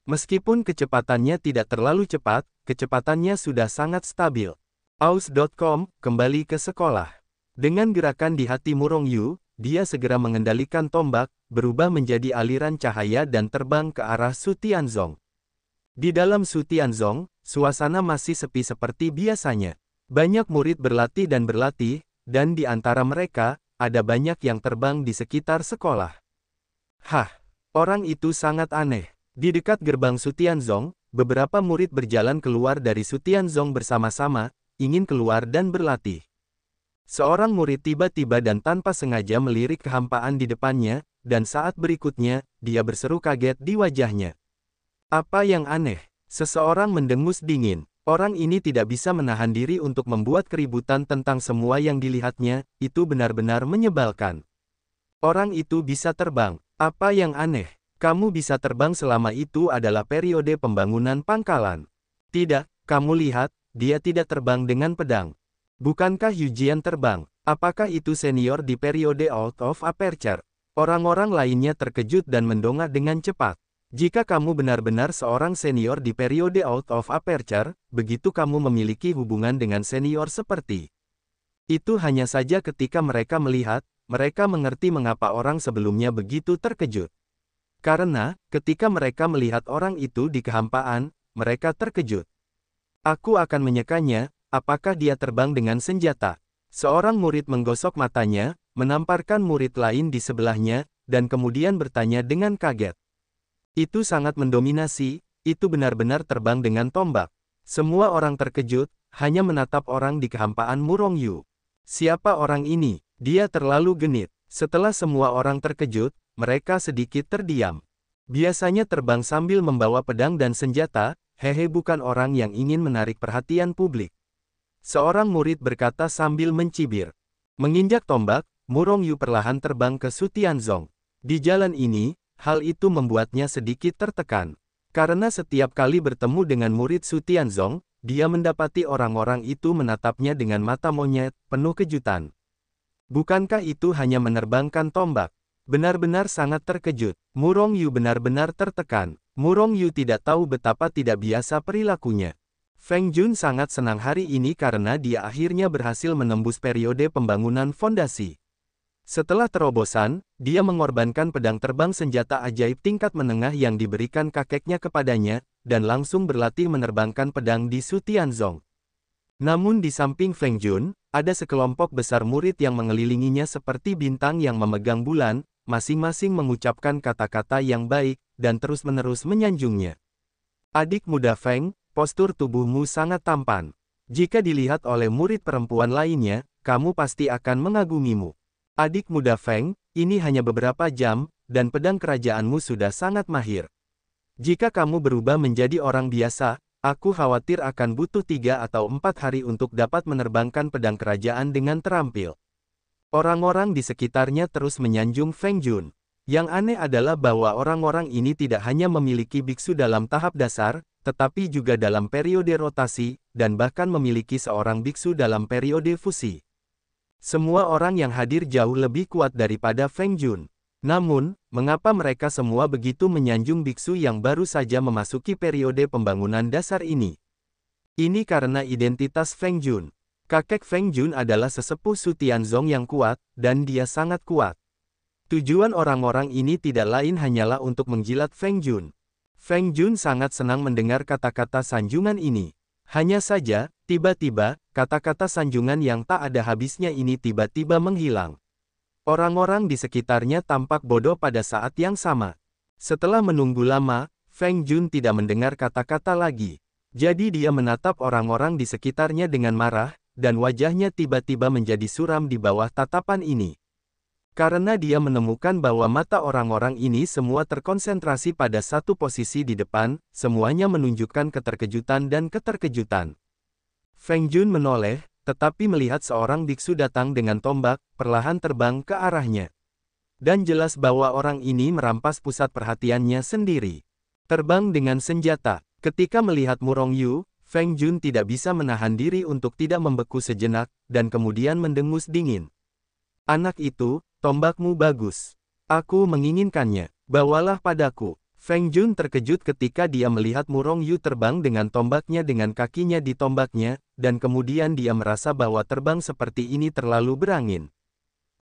Meskipun kecepatannya tidak terlalu cepat, kecepatannya sudah sangat stabil. Aus.com, kembali ke sekolah. Dengan gerakan di hati Murong Yu, dia segera mengendalikan tombak, berubah menjadi aliran cahaya dan terbang ke arah Su Tianzong. Di dalam Su Tianzong, suasana masih sepi seperti biasanya. Banyak murid berlatih, dan di antara mereka, ada banyak yang terbang di sekitar sekolah. Hah, orang itu sangat aneh. Di dekat gerbang Su Tianzong, beberapa murid berjalan keluar dari Su Tianzong bersama-sama, ingin keluar dan berlatih. Seorang murid tiba-tiba dan tanpa sengaja melirik kehampaan di depannya, dan saat berikutnya, dia berseru kaget di wajahnya. Apa yang aneh? Seseorang mendengus dingin. Orang ini tidak bisa menahan diri untuk membuat keributan tentang semua yang dilihatnya, itu benar-benar menyebalkan. Orang itu bisa terbang. Apa yang aneh? Kamu bisa terbang selama itu adalah periode pembangunan pangkalan. Tidak, kamu lihat, dia tidak terbang dengan pedang. Bukankah Yu Jian terbang? Apakah itu senior di periode out of aperture? Orang-orang lainnya terkejut dan mendongak dengan cepat. Jika kamu benar-benar seorang senior di periode out of aperture, begitu kamu memiliki hubungan dengan senior seperti itu hanya saja ketika mereka melihat, mereka mengerti mengapa orang sebelumnya begitu terkejut. Karena, ketika mereka melihat orang itu di kehampaan, mereka terkejut. Aku akan menyekanya, apakah dia terbang dengan senjata? Seorang murid menggosok matanya, menamparkan murid lain di sebelahnya, dan kemudian bertanya dengan kaget. Itu sangat mendominasi, itu benar-benar terbang dengan tombak. Semua orang terkejut, hanya menatap orang di kehampaan Murong Yu. Siapa orang ini? Dia terlalu genit. Setelah semua orang terkejut, mereka sedikit terdiam. Biasanya terbang sambil membawa pedang dan senjata, hehe bukan orang yang ingin menarik perhatian publik. Seorang murid berkata sambil mencibir. Menginjak tombak, Murong Yu perlahan terbang ke Su Tianzong. Di jalan ini, hal itu membuatnya sedikit tertekan. Karena setiap kali bertemu dengan murid Su Tianzong, dia mendapati orang-orang itu menatapnya dengan mata monyet, penuh kejutan. Bukankah itu hanya menerbangkan tombak? Benar-benar sangat terkejut. Murong Yu benar-benar tertekan. Murong Yu tidak tahu betapa tidak biasa perilakunya. Feng Jun sangat senang hari ini karena dia akhirnya berhasil menembus periode pembangunan fondasi. Setelah terobosan, dia mengorbankan pedang terbang senjata ajaib tingkat menengah yang diberikan kakeknya kepadanya, dan langsung berlatih menerbangkan pedang di Su Tianzong. Namun di samping Feng Jun, ada sekelompok besar murid yang mengelilinginya seperti bintang yang memegang bulan, masing-masing mengucapkan kata-kata yang baik, dan terus-menerus menyanjungnya. Adik muda Feng, postur tubuhmu sangat tampan. Jika dilihat oleh murid perempuan lainnya, kamu pasti akan mengagumimu. Adik muda Feng, ini hanya beberapa jam, dan pedang kerajaanmu sudah sangat mahir. Jika kamu berubah menjadi orang biasa, aku khawatir akan butuh 3 atau 4 hari untuk dapat menerbangkan pedang kerajaan dengan terampil. Orang-orang di sekitarnya terus menyanjung Feng Jun. Yang aneh adalah bahwa orang-orang ini tidak hanya memiliki biksu dalam tahap dasar, tetapi juga dalam periode rotasi, dan bahkan memiliki seorang biksu dalam periode fusi. Semua orang yang hadir jauh lebih kuat daripada Feng Jun. Namun, mengapa mereka semua begitu menyanjung biksu yang baru saja memasuki periode pembangunan dasar ini? Ini karena identitas Feng Jun. Kakek Feng Jun adalah sesepuh Su Tianzong yang kuat, dan dia sangat kuat. Tujuan orang-orang ini tidak lain hanyalah untuk menjilat Feng Jun. Feng Jun sangat senang mendengar kata-kata sanjungan ini. Hanya saja, tiba-tiba, kata-kata sanjungan yang tak ada habisnya ini tiba-tiba menghilang. Orang-orang di sekitarnya tampak bodoh pada saat yang sama. Setelah menunggu lama, Feng Jun tidak mendengar kata-kata lagi. Jadi dia menatap orang-orang di sekitarnya dengan marah, dan wajahnya tiba-tiba menjadi suram di bawah tatapan ini. Karena dia menemukan bahwa mata orang-orang ini semua terkonsentrasi pada satu posisi di depan, semuanya menunjukkan keterkejutan dan keterkejutan. Feng Jun menoleh, tetapi melihat seorang biksu datang dengan tombak, perlahan terbang ke arahnya. Dan jelas bahwa orang ini merampas pusat perhatiannya sendiri. Terbang dengan senjata. Ketika melihat Murong Yu, Feng Jun tidak bisa menahan diri untuk tidak membeku sejenak, dan kemudian mendengus dingin. Anak itu, tombakmu bagus. Aku menginginkannya. Bawalah padaku. Feng Jun terkejut ketika dia melihat Murong Yu terbang dengan tombaknya dengan kakinya di tombaknya, dan kemudian dia merasa bahwa terbang seperti ini terlalu berangin.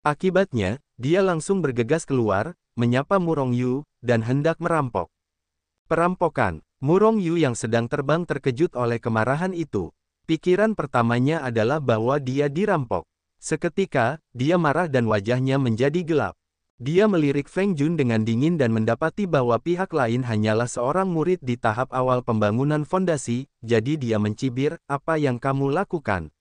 Akibatnya, dia langsung bergegas keluar, menyapa Murong Yu, dan hendak merampok. Perampokan. Murong Yu yang sedang terbang terkejut oleh kemarahan itu. Pikiran pertamanya adalah bahwa dia dirampok. Seketika, dia marah dan wajahnya menjadi gelap. Dia melirik Feng Jun dengan dingin dan mendapati bahwa pihak lain hanyalah seorang murid di tahap awal pembangunan fondasi, jadi dia mencibir, "Apa yang kamu lakukan?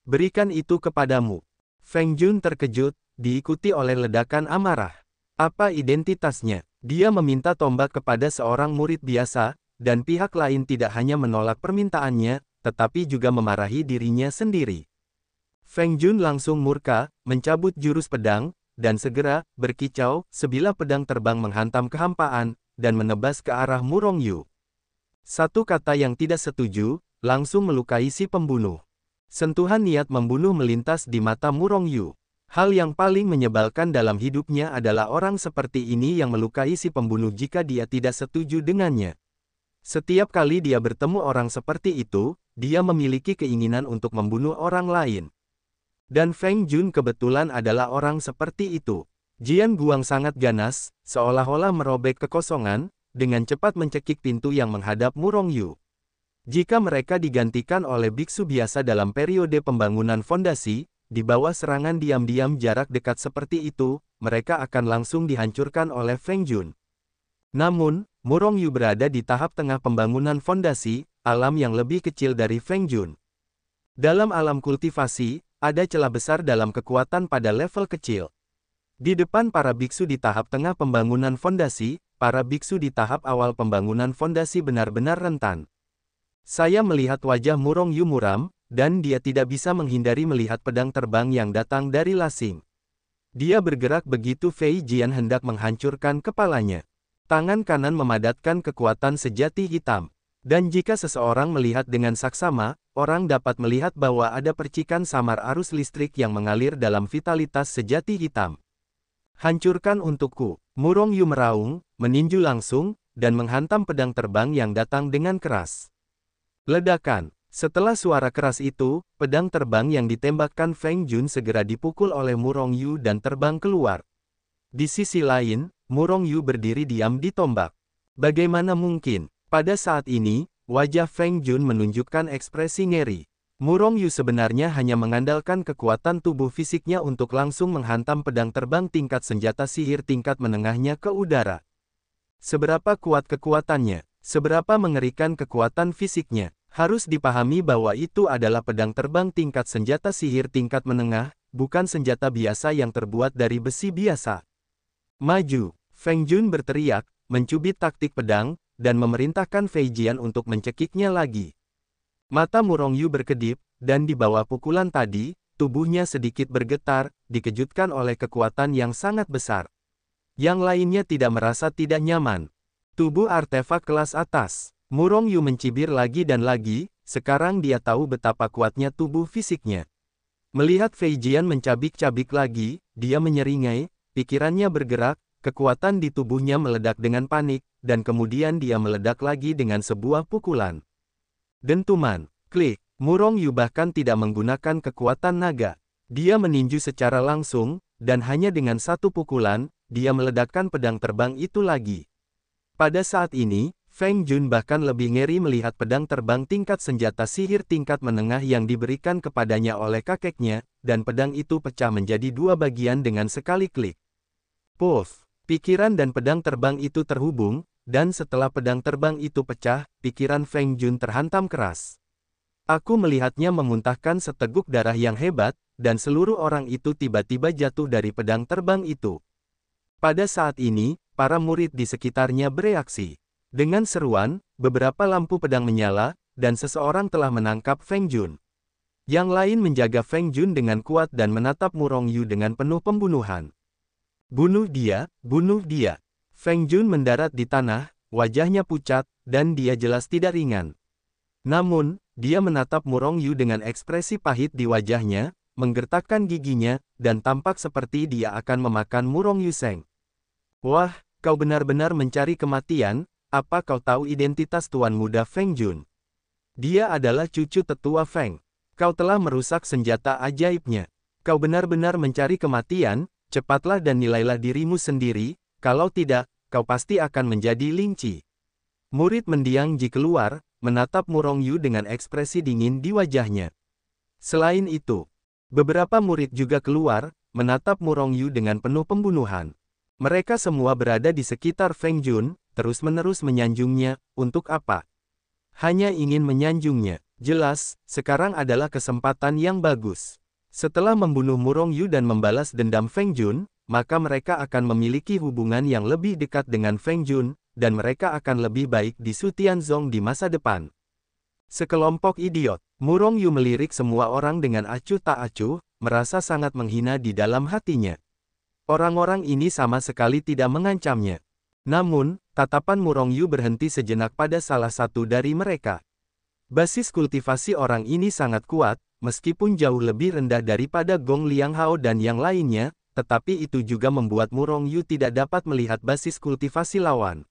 Berikan itu kepadamu." Feng Jun terkejut, diikuti oleh ledakan amarah. Apa identitasnya? Dia meminta tombak kepada seorang murid biasa, dan pihak lain tidak hanya menolak permintaannya, tetapi juga memarahi dirinya sendiri. Feng Jun langsung murka, mencabut jurus pedang, dan segera, berkicau, sebilah pedang terbang menghantam kehampaan, dan menebas ke arah Murong Yu. Satu kata yang tidak setuju, langsung melukai si pembunuh. Sentuhan niat membunuh melintas di mata Murong Yu. Hal yang paling menyebalkan dalam hidupnya adalah orang seperti ini yang melukai si pembunuh jika dia tidak setuju dengannya. Setiap kali dia bertemu orang seperti itu, dia memiliki keinginan untuk membunuh orang lain. Dan Feng Jun kebetulan adalah orang seperti itu. Jian Guang sangat ganas, seolah-olah merobek kekosongan, dengan cepat mencekik pintu yang menghadap Murong Yu. Jika mereka digantikan oleh biksu biasa dalam periode pembangunan fondasi, di bawah serangan diam-diam jarak dekat seperti itu, mereka akan langsung dihancurkan oleh Feng Jun. Namun, Murong Yu berada di tahap tengah pembangunan fondasi, alam yang lebih kecil dari Feng Jun. Dalam alam kultivasi, ada celah besar dalam kekuatan pada level kecil. Di depan para biksu di tahap tengah pembangunan fondasi, para biksu di tahap awal pembangunan fondasi benar-benar rentan. Saya melihat wajah Murong Yu muram, dan dia tidak bisa menghindari melihat pedang terbang yang datang dari Lasing. Dia bergerak begitu Fei Jian hendak menghancurkan kepalanya. Tangan kanan memadatkan kekuatan sejati hitam. Dan jika seseorang melihat dengan saksama, orang dapat melihat bahwa ada percikan samar arus listrik yang mengalir dalam vitalitas sejati hitam. Hancurkan untukku. Murong Yu meraung, meninju langsung, dan menghantam pedang terbang yang datang dengan keras. Ledakan. Setelah suara keras itu, pedang terbang yang ditembakkan Feng Jun segera dipukul oleh Murong Yu dan terbang keluar. Di sisi lain, Murong Yu berdiri diam di tombak. Bagaimana mungkin? Pada saat ini, wajah Feng Jun menunjukkan ekspresi ngeri. Murong Yu sebenarnya hanya mengandalkan kekuatan tubuh fisiknya untuk langsung menghantam pedang terbang tingkat senjata sihir tingkat menengahnya ke udara. Seberapa kuat kekuatannya? Seberapa mengerikan kekuatan fisiknya? Harus dipahami bahwa itu adalah pedang terbang tingkat senjata sihir tingkat menengah, bukan senjata biasa yang terbuat dari besi biasa. Maju! Feng Jun berteriak, mencubit taktik pedang, dan memerintahkan Fei Jian untuk mencekiknya lagi. Mata Murong Yu berkedip, dan di bawah pukulan tadi, tubuhnya sedikit bergetar, dikejutkan oleh kekuatan yang sangat besar. Yang lainnya tidak merasa tidak nyaman. Tubuh artefak kelas atas. Murong Yu mencibir lagi dan lagi, sekarang dia tahu betapa kuatnya tubuh fisiknya. Melihat Fei Jian mencabik-cabik lagi, dia menyeringai, pikirannya bergerak, kekuatan di tubuhnya meledak dengan panik, dan kemudian dia meledak lagi dengan sebuah pukulan. Dentuman, klik, Murong Yu bahkan tidak menggunakan kekuatan naga. Dia meninju secara langsung, dan hanya dengan satu pukulan, dia meledakkan pedang terbang itu lagi. Pada saat ini, Feng Jun bahkan lebih ngeri melihat pedang terbang tingkat senjata sihir tingkat menengah yang diberikan kepadanya oleh kakeknya, dan pedang itu pecah menjadi dua bagian dengan sekali klik. Puff, pikiran dan pedang terbang itu terhubung, dan setelah pedang terbang itu pecah, pikiran Feng Jun terhantam keras. Aku melihatnya memuntahkan seteguk darah yang hebat, dan seluruh orang itu tiba-tiba jatuh dari pedang terbang itu. Pada saat ini, para murid di sekitarnya bereaksi. Dengan seruan, beberapa lampu pedang menyala, dan seseorang telah menangkap Feng Jun. Yang lain menjaga Feng Jun dengan kuat dan menatap Murong Yu dengan penuh pembunuhan. Bunuh dia, bunuh dia. Feng Jun mendarat di tanah, wajahnya pucat, dan dia jelas tidak ringan. Namun, dia menatap Murong Yu dengan ekspresi pahit di wajahnya, menggertakkan giginya, dan tampak seperti dia akan memakan Murong Yu Seng. Wah, kau benar-benar mencari kematian, apa kau tahu identitas Tuan Muda Feng Jun? Dia adalah cucu tetua Feng. Kau telah merusak senjata ajaibnya. Kau benar-benar mencari kematian, cepatlah dan nilailah dirimu sendiri, kalau tidak, kau pasti akan menjadi linci. Murid mendiang Ji keluar, menatap Murong Yu dengan ekspresi dingin di wajahnya. Selain itu, beberapa murid juga keluar, menatap Murong Yu dengan penuh pembunuhan. Mereka semua berada di sekitar Feng Jun, terus-menerus menyanjungnya, untuk apa? Hanya ingin menyanjungnya. Jelas, sekarang adalah kesempatan yang bagus. Setelah membunuh Murong Yu dan membalas dendam Feng Jun, maka mereka akan memiliki hubungan yang lebih dekat dengan Feng Jun, dan mereka akan lebih baik di Su Tianzong di masa depan. Sekelompok idiot. Murong Yu melirik semua orang dengan acuh tak acuh, merasa sangat menghina di dalam hatinya. Orang-orang ini sama sekali tidak mengancamnya. Namun, tatapan Murong Yu berhenti sejenak pada salah satu dari mereka. Basis kultivasi orang ini sangat kuat, meskipun jauh lebih rendah daripada Gong Liang Hao dan yang lainnya, tetapi itu juga membuat Murong Yu tidak dapat melihat basis kultivasi lawan.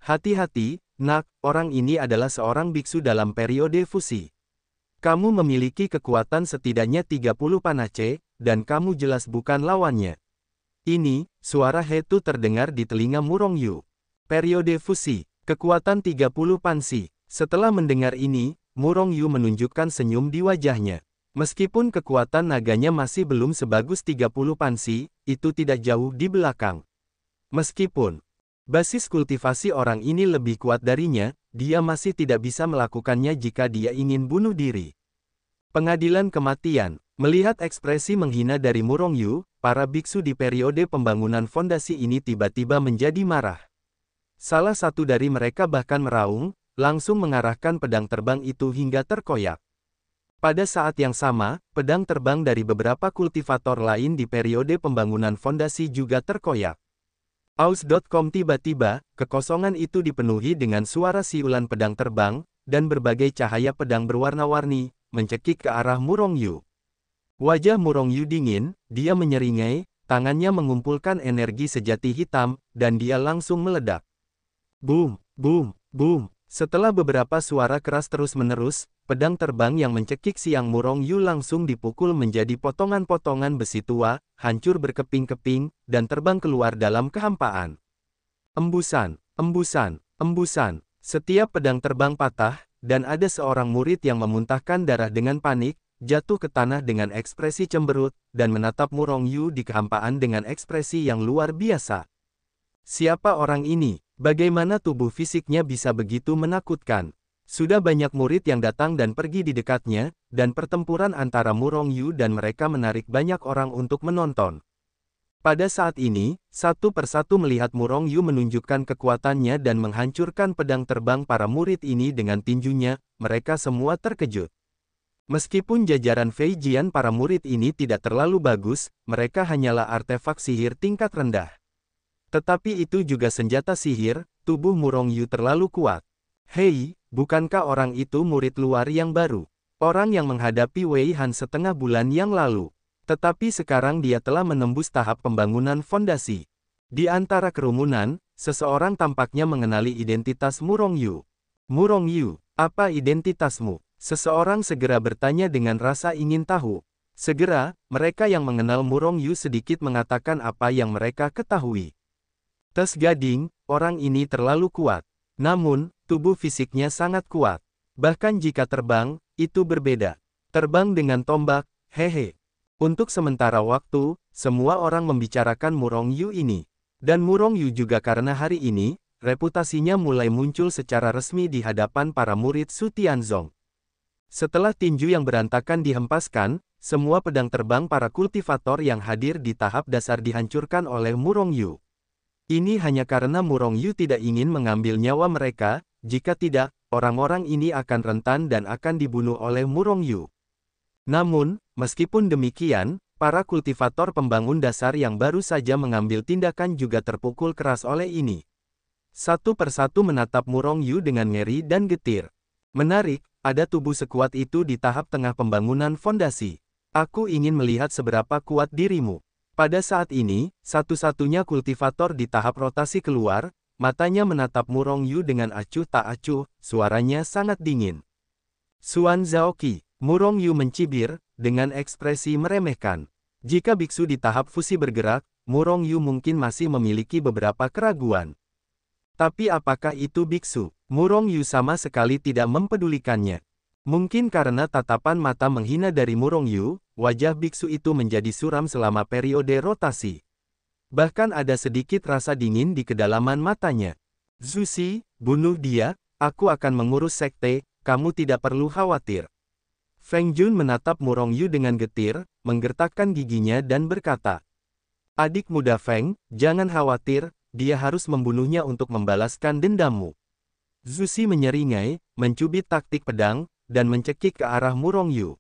Hati-hati, nak, orang ini adalah seorang biksu dalam periode fusi. Kamu memiliki kekuatan setidaknya 30 panace, dan kamu jelas bukan lawannya. Ini, suara Hetu terdengar di telinga Murong Yu. Periode fusi, kekuatan 30 pansi. Setelah mendengar ini, Murong Yu menunjukkan senyum di wajahnya. Meskipun kekuatan naganya masih belum sebagus 30 pansi, itu tidak jauh di belakang. Meskipun basis kultivasi orang ini lebih kuat darinya, dia masih tidak bisa melakukannya jika dia ingin bunuh diri. Pengadilan kematian. Melihat ekspresi menghina dari Murong Yu, para biksu di periode pembangunan fondasi ini tiba-tiba menjadi marah. Salah satu dari mereka bahkan meraung, langsung mengarahkan pedang terbang itu hingga terkoyak. Pada saat yang sama, pedang terbang dari beberapa kultivator lain di periode pembangunan fondasi juga terkoyak. Aus.com tiba-tiba, kekosongan itu dipenuhi dengan suara siulan pedang terbang, dan berbagai cahaya pedang berwarna-warni, mencekik ke arah Murong Yu. Wajah Murong Yu dingin, dia menyeringai, tangannya mengumpulkan energi sejati hitam, dan dia langsung meledak. Boom, boom, boom. Setelah beberapa suara keras terus-menerus, pedang terbang yang mencekik siang Murong Yu langsung dipukul menjadi potongan-potongan besi tua, hancur berkeping-keping, dan terbang keluar dalam kehampaan. Embusan, embusan, embusan. Setiap pedang terbang patah, dan ada seorang murid yang memuntahkan darah dengan panik, jatuh ke tanah dengan ekspresi cemberut, dan menatap Murong Yu di kehampaan dengan ekspresi yang luar biasa. Siapa orang ini? Bagaimana tubuh fisiknya bisa begitu menakutkan? Sudah banyak murid yang datang dan pergi di dekatnya, dan pertempuran antara Murong Yu dan mereka menarik banyak orang untuk menonton. Pada saat ini, satu persatu melihat Murong Yu menunjukkan kekuatannya dan menghancurkan pedang terbang para murid ini dengan tinjunya, mereka semua terkejut. Meskipun jajaran Fei Jian para murid ini tidak terlalu bagus, mereka hanyalah artefak sihir tingkat rendah. Tetapi itu juga senjata sihir, tubuh Murong Yu terlalu kuat. Hei, bukankah orang itu murid luar yang baru? Orang yang menghadapi Wei Han setengah bulan yang lalu. Tetapi sekarang dia telah menembus tahap pembangunan fondasi. Di antara kerumunan, seseorang tampaknya mengenali identitas Murong Yu. Murong Yu, apa identitasmu? Seseorang segera bertanya dengan rasa ingin tahu. Segera, mereka yang mengenal Murong Yu sedikit mengatakan apa yang mereka ketahui. Tes Gading, orang ini terlalu kuat. Namun, tubuh fisiknya sangat kuat. Bahkan jika terbang, itu berbeda. Terbang dengan tombak, hehe. Untuk sementara waktu, semua orang membicarakan Murong Yu ini. Dan Murong Yu juga karena hari ini, reputasinya mulai muncul secara resmi di hadapan para murid Su Tianzong. Setelah tinju yang berantakan dihempaskan, semua pedang terbang para kultivator yang hadir di tahap dasar dihancurkan oleh Murong Yu. Ini hanya karena Murong Yu tidak ingin mengambil nyawa mereka, jika tidak, orang-orang ini akan rentan dan akan dibunuh oleh Murong Yu. Namun, meskipun demikian, para kultivator pembangun dasar yang baru saja mengambil tindakan juga terpukul keras oleh ini. Satu persatu menatap Murong Yu dengan ngeri dan getir. Menarik, ada tubuh sekuat itu di tahap tengah pembangunan fondasi. Aku ingin melihat seberapa kuat dirimu. Pada saat ini, satu-satunya kultivator di tahap rotasi keluar, matanya menatap Murong Yu dengan acuh tak acuh, suaranya sangat dingin. Xuan Zhaoqi, Murong Yu mencibir, dengan ekspresi meremehkan. Jika biksu di tahap fusi bergerak, Murong Yu mungkin masih memiliki beberapa keraguan. Tapi apakah itu biksu? Murong Yu sama sekali tidak mempedulikannya. Mungkin karena tatapan mata menghina dari Murong Yu, wajah biksu itu menjadi suram selama periode rotasi. Bahkan ada sedikit rasa dingin di kedalaman matanya. Zusi, bunuh dia, aku akan mengurus sekte, kamu tidak perlu khawatir. Feng Jun menatap Murong Yu dengan getir, menggertakkan giginya dan berkata, "Adik muda Feng, jangan khawatir, dia harus membunuhnya untuk membalaskan dendammu." Zusi menyeringai, mencubit taktik pedang, dan mencekik ke arah Murong Yu.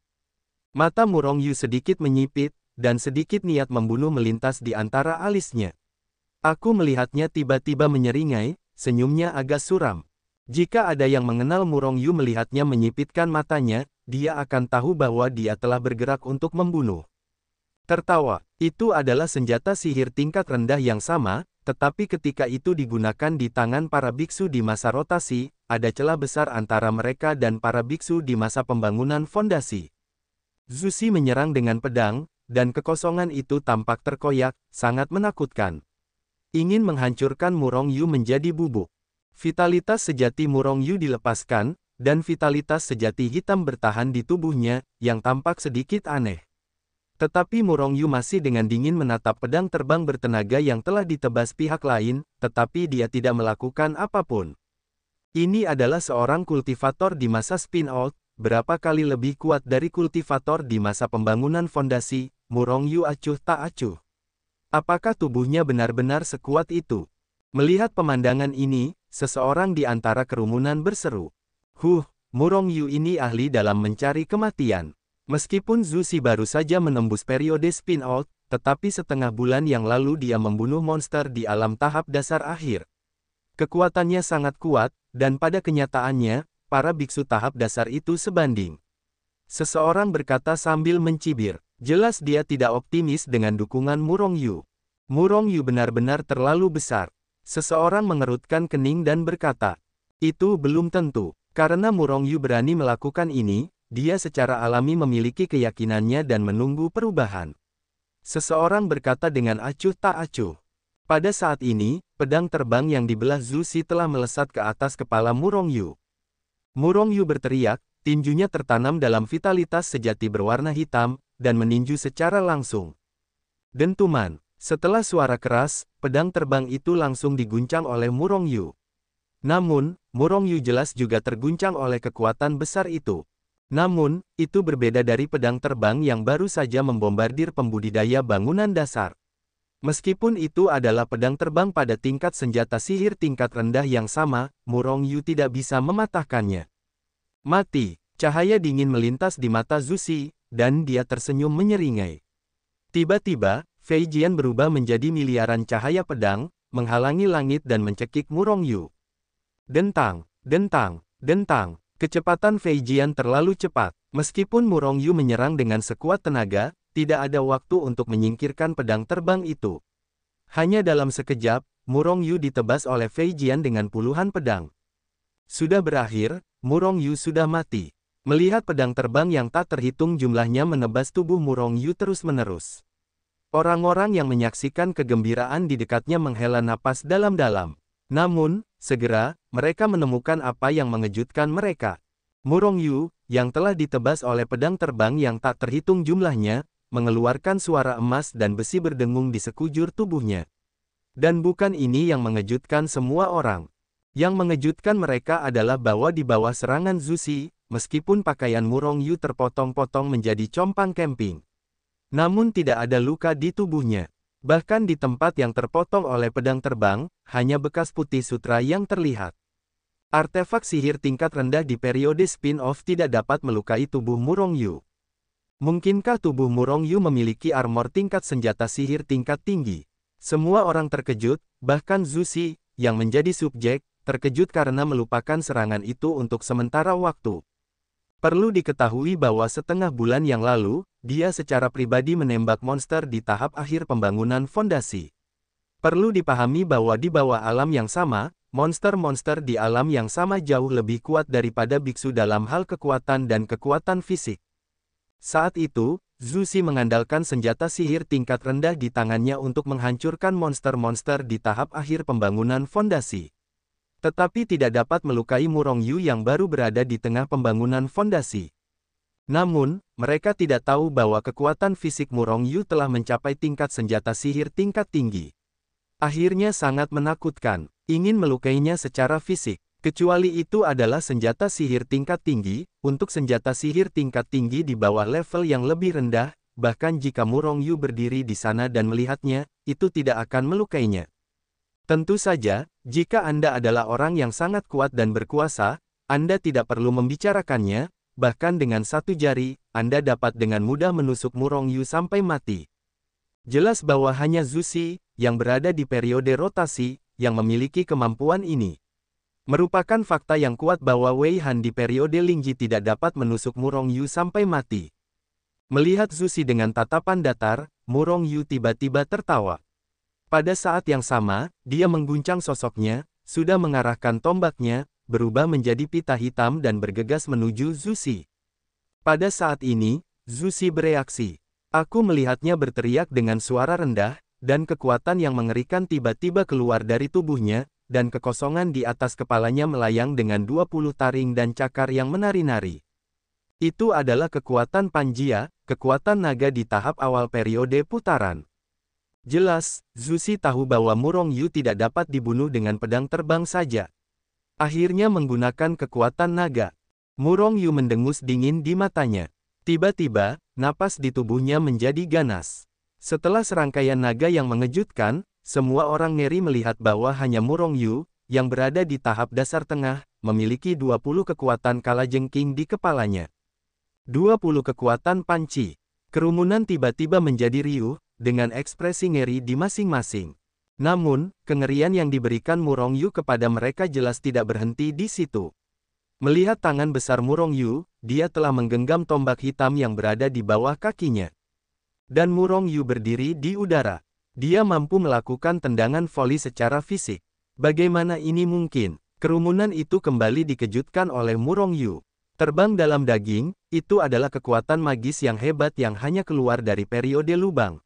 Mata Murong Yu sedikit menyipit, dan sedikit niat membunuh melintas di antara alisnya. Aku melihatnya tiba-tiba menyeringai, senyumnya agak suram. Jika ada yang mengenal Murong Yu melihatnya menyipitkan matanya, dia akan tahu bahwa dia telah bergerak untuk membunuh. Tertawa, itu adalah senjata sihir tingkat rendah yang sama, tetapi ketika itu digunakan di tangan para biksu di masa rotasi, ada celah besar antara mereka dan para biksu di masa pembangunan fondasi. Zusi menyerang dengan pedang, dan kekosongan itu tampak terkoyak, sangat menakutkan. Ingin menghancurkan Murong Yu menjadi bubuk. Vitalitas sejati Murong Yu dilepaskan, dan vitalitas sejati hitam bertahan di tubuhnya, yang tampak sedikit aneh. Tetapi Murong Yu masih dengan dingin menatap pedang terbang bertenaga yang telah ditebas pihak lain, tetapi dia tidak melakukan apapun. Ini adalah seorang kultivator di masa spin-out, berapa kali lebih kuat dari kultivator di masa pembangunan fondasi. Murong Yu acuh tak acuh. Apakah tubuhnya benar-benar sekuat itu? Melihat pemandangan ini, seseorang di antara kerumunan berseru, Murong Yu ini ahli dalam mencari kematian. Meskipun Zusi baru saja menembus periode spin-out, tetapi setengah bulan yang lalu dia membunuh monster di alam tahap dasar akhir. Kekuatannya sangat kuat, dan pada kenyataannya, para biksu tahap dasar itu sebanding. Seseorang berkata sambil mencibir, jelas dia tidak optimis dengan dukungan Murong Yu. Murong Yu benar-benar terlalu besar. Seseorang mengerutkan kening dan berkata, itu belum tentu. Karena Murong Yu berani melakukan ini, dia secara alami memiliki keyakinannya dan menunggu perubahan. Seseorang berkata dengan acuh tak acuh. Pada saat ini, pedang terbang yang dibelah Zusi telah melesat ke atas kepala Murong Yu. Murong Yu berteriak, tinjunya tertanam dalam vitalitas sejati berwarna hitam, dan meninju secara langsung. Dentuman. Setelah suara keras, pedang terbang itu langsung diguncang oleh Murong Yu. Namun, Murong Yu jelas juga terguncang oleh kekuatan besar itu. Namun, itu berbeda dari pedang terbang yang baru saja membombardir pembudidaya bangunan dasar. Meskipun itu adalah pedang terbang pada tingkat senjata sihir tingkat rendah yang sama, Murong Yu tidak bisa mematahkannya. Mati, cahaya dingin melintas di mata Zusi, dan dia tersenyum menyeringai. Tiba-tiba, Fei Jian berubah menjadi miliaran cahaya pedang, menghalangi langit dan mencekik Murong Yu. Dentang, dentang, dentang. Kecepatan Fei Jian terlalu cepat. Meskipun Murong Yu menyerang dengan sekuat tenaga, tidak ada waktu untuk menyingkirkan pedang terbang itu. Hanya dalam sekejap, Murong Yu ditebas oleh Fei Jian dengan puluhan pedang. Sudah berakhir, Murong Yu sudah mati. Melihat pedang terbang yang tak terhitung jumlahnya menebas tubuh Murong Yu terus-menerus. Orang-orang yang menyaksikan kegembiraan di dekatnya menghela napas dalam-dalam. Namun, segera, mereka menemukan apa yang mengejutkan mereka. Murong Yu, yang telah ditebas oleh pedang terbang yang tak terhitung jumlahnya, mengeluarkan suara emas dan besi berdengung di sekujur tubuhnya. Dan bukan ini yang mengejutkan semua orang. Yang mengejutkan mereka adalah bahwa di bawah serangan Zushi, meskipun pakaian Murong Yu terpotong-potong menjadi compang camping, namun tidak ada luka di tubuhnya. Bahkan di tempat yang terpotong oleh pedang terbang, hanya bekas putih sutra yang terlihat. Artefak sihir tingkat rendah di periode spin-off tidak dapat melukai tubuh Murong Yu. Mungkinkah tubuh Murong Yu memiliki armor tingkat senjata sihir tingkat tinggi? Semua orang terkejut, bahkan Zushi, yang menjadi subjek, terkejut karena melupakan serangan itu untuk sementara waktu. Perlu diketahui bahwa setengah bulan yang lalu, dia secara pribadi menembak monster di tahap akhir pembangunan fondasi. Perlu dipahami bahwa di bawah alam yang sama, monster-monster di alam yang sama jauh lebih kuat daripada biksu dalam hal kekuatan dan kekuatan fisik. Saat itu, Zushi mengandalkan senjata sihir tingkat rendah di tangannya untuk menghancurkan monster-monster di tahap akhir pembangunan fondasi. Tetapi tidak dapat melukai Murong Yu yang baru berada di tengah pembangunan fondasi. Namun, mereka tidak tahu bahwa kekuatan fisik Murong Yu telah mencapai tingkat senjata sihir tingkat tinggi. Akhirnya sangat menakutkan, ingin melukainya secara fisik. Kecuali itu adalah senjata sihir tingkat tinggi, untuk senjata sihir tingkat tinggi di bawah level yang lebih rendah, bahkan jika Murong Yu berdiri di sana dan melihatnya, itu tidak akan melukainya. Tentu saja, jika Anda adalah orang yang sangat kuat dan berkuasa, Anda tidak perlu membicarakannya, bahkan dengan satu jari, Anda dapat dengan mudah menusuk Murong Yu sampai mati. Jelas bahwa hanya Zushi, yang berada di periode rotasi, yang memiliki kemampuan ini. Merupakan fakta yang kuat bahwa Wei Han di periode Lingji tidak dapat menusuk Murong Yu sampai mati. Melihat Zushi dengan tatapan datar, Murong Yu tiba-tiba tertawa. Pada saat yang sama, dia mengguncang sosoknya, sudah mengarahkan tombaknya, berubah menjadi pita hitam dan bergegas menuju Zushi. Pada saat ini, Zushi bereaksi. Aku melihatnya berteriak dengan suara rendah, dan kekuatan yang mengerikan tiba-tiba keluar dari tubuhnya, dan kekosongan di atas kepalanya melayang dengan 20 taring dan cakar yang menari-nari. Itu adalah kekuatan Panjia, kekuatan naga di tahap awal periode putaran. Jelas, Zushi tahu bahwa Murong Yu tidak dapat dibunuh dengan pedang terbang saja. Akhirnya menggunakan kekuatan naga. Murong Yu mendengus dingin di matanya. Tiba-tiba, napas di tubuhnya menjadi ganas. Setelah serangkaian naga yang mengejutkan, semua orang ngeri melihat bahwa hanya Murong Yu, yang berada di tahap dasar tengah, memiliki 20 kekuatan kalajengking di kepalanya. 20 kekuatan panci. Kerumunan tiba-tiba menjadi riuh, dengan ekspresi ngeri di masing-masing. Namun, kengerian yang diberikan Murong Yu kepada mereka jelas tidak berhenti di situ. Melihat tangan besar Murong Yu, dia telah menggenggam tombak hitam yang berada di bawah kakinya. Dan Murong Yu berdiri di udara. Dia mampu melakukan tendangan voli secara fisik. Bagaimana ini mungkin? Kerumunan itu kembali dikejutkan oleh Murong Yu. Terbang dalam daging, itu adalah kekuatan magis yang hebat yang hanya keluar dari periode lubang.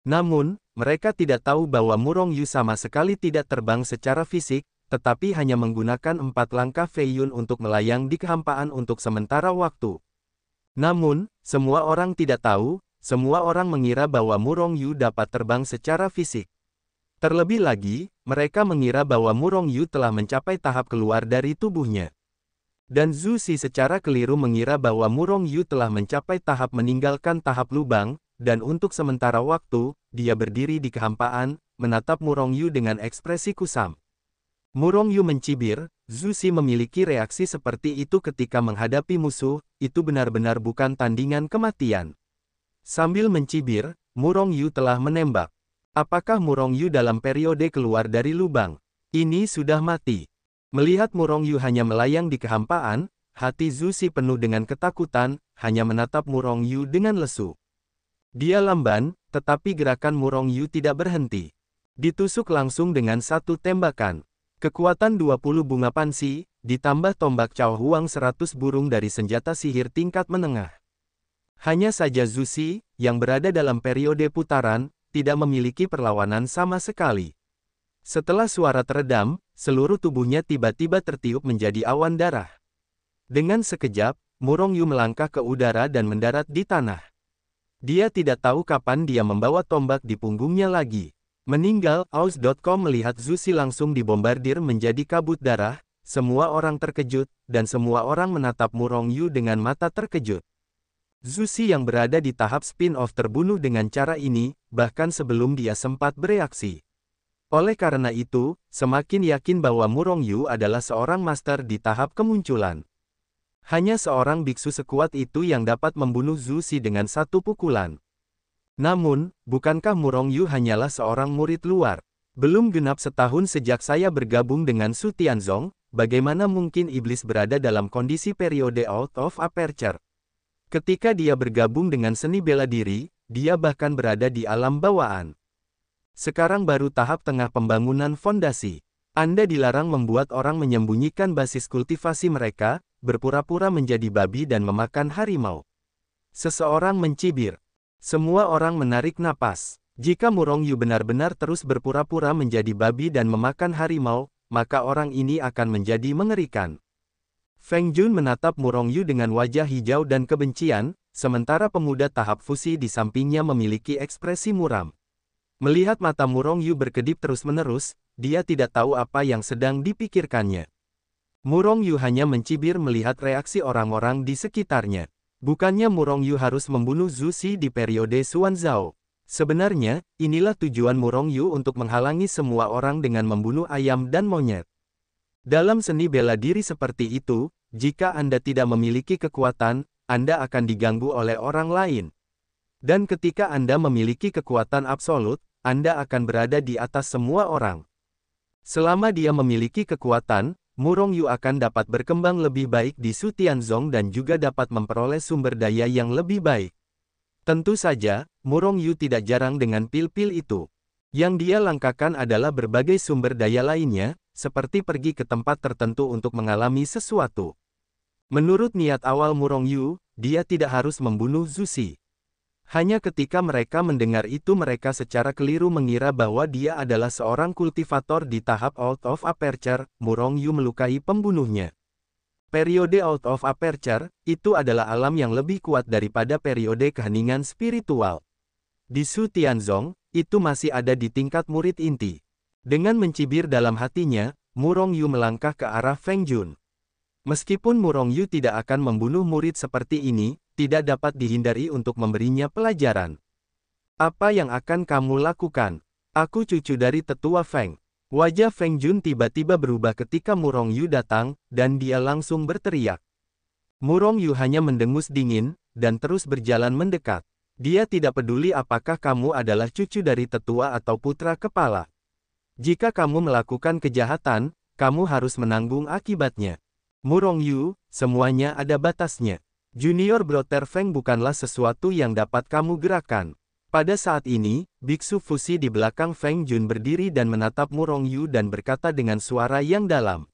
Namun, mereka tidak tahu bahwa Murong Yu sama sekali tidak terbang secara fisik, tetapi hanya menggunakan 4 langkah Fei Yun untuk melayang di kehampaan untuk sementara waktu. Namun, semua orang tidak tahu, semua orang mengira bahwa Murong Yu dapat terbang secara fisik. Terlebih lagi, mereka mengira bahwa Murong Yu telah mencapai tahap keluar dari tubuhnya. Dan Zushi secara keliru mengira bahwa Murong Yu telah mencapai tahap meninggalkan tahap lubang, dan untuk sementara waktu, dia berdiri di kehampaan, menatap Murong Yu dengan ekspresi kusam. Murong Yu mencibir, Zushi memiliki reaksi seperti itu ketika menghadapi musuh, itu benar-benar bukan tandingan kematian. Sambil mencibir, Murong Yu telah menembak. Apakah Murong Yu dalam periode keluar dari lubang? Ini sudah mati. Melihat Murong Yu hanya melayang di kehampaan, hati Zushi penuh dengan ketakutan, hanya menatap Murong Yu dengan lesu. Dia lamban, tetapi gerakan Murong Yu tidak berhenti. Ditusuk langsung dengan satu tembakan. Kekuatan 20 bunga pansi, ditambah tombak Cao Huang 100 burung dari senjata sihir tingkat menengah. Hanya saja Zhu Si, yang berada dalam periode putaran, tidak memiliki perlawanan sama sekali. Setelah suara teredam, seluruh tubuhnya tiba-tiba tertiup menjadi awan darah. Dengan sekejap, Murong Yu melangkah ke udara dan mendarat di tanah. Dia tidak tahu kapan dia membawa tombak di punggungnya lagi. Meninggal, Aus.com melihat Zhu Si langsung dibombardir menjadi kabut darah, semua orang terkejut, dan semua orang menatap Murong Yu dengan mata terkejut. Zhu Si yang berada di tahap spin-off terbunuh dengan cara ini, bahkan sebelum dia sempat bereaksi. Oleh karena itu, semakin yakin bahwa Murong Yu adalah seorang master di tahap kemunculan. Hanya seorang biksu sekuat itu yang dapat membunuh Zhu Si dengan satu pukulan. Namun, bukankah Murong Yu hanyalah seorang murid luar? Belum genap setahun sejak saya bergabung dengan Su Tianzong, bagaimana mungkin iblis berada dalam kondisi periode out of aperture? Ketika dia bergabung dengan seni bela diri, dia bahkan berada di alam bawaan. Sekarang baru tahap tengah pembangunan fondasi. Anda dilarang membuat orang menyembunyikan basis kultivasi mereka, berpura-pura menjadi babi dan memakan harimau. Seseorang mencibir. Semua orang menarik napas. Jika Murong Yu benar-benar terus berpura-pura menjadi babi dan memakan harimau, maka orang ini akan menjadi mengerikan. Feng Jun menatap Murong Yu dengan wajah hijau dan kebencian, sementara pemuda tahap fusi di sampingnya memiliki ekspresi muram. Melihat mata Murong Yu berkedip terus-menerus, dia tidak tahu apa yang sedang dipikirkannya. Murong Yu hanya mencibir melihat reaksi orang-orang di sekitarnya. Bukannya Murong Yu harus membunuh Zhu Si di periode Xuanzhao. Sebenarnya, inilah tujuan Murong Yu untuk menghalangi semua orang dengan membunuh ayam dan monyet. Dalam seni bela diri seperti itu, jika Anda tidak memiliki kekuatan, Anda akan diganggu oleh orang lain. Dan ketika Anda memiliki kekuatan absolut, Anda akan berada di atas semua orang. Selama dia memiliki kekuatan, Murong Yu akan dapat berkembang lebih baik di Su Tianzong dan juga dapat memperoleh sumber daya yang lebih baik. Tentu saja, Murong Yu tidak jarang dengan pil-pil itu. Yang dia langkahkan adalah berbagai sumber daya lainnya, seperti pergi ke tempat tertentu untuk mengalami sesuatu. Menurut niat awal Murong Yu, dia tidak harus membunuh Zhu Si. Hanya ketika mereka mendengar itu mereka secara keliru mengira bahwa dia adalah seorang kultivator di tahap out of aperture, Murong Yu melukai pembunuhnya. Periode out of aperture, itu adalah alam yang lebih kuat daripada periode keheningan spiritual. Di Su Tianzong, itu masih ada di tingkat murid inti. Dengan mencibir dalam hatinya, Murong Yu melangkah ke arah Feng Jun. Meskipun Murong Yu tidak akan membunuh murid seperti ini, tidak dapat dihindari untuk memberinya pelajaran. Apa yang akan kamu lakukan? Aku cucu dari tetua Feng. Wajah Feng Jun tiba-tiba berubah ketika Murong Yu datang, dan dia langsung berteriak. Murong Yu hanya mendengus dingin, dan terus berjalan mendekat. Dia tidak peduli apakah kamu adalah cucu dari tetua atau putra kepala. Jika kamu melakukan kejahatan, kamu harus menanggung akibatnya. Murong Yu, semuanya ada batasnya. Junior Brother Feng bukanlah sesuatu yang dapat kamu gerakan. Pada saat ini, biksu fusi di belakang Feng Jun berdiri dan menatap Murong Yu dan berkata dengan suara yang dalam.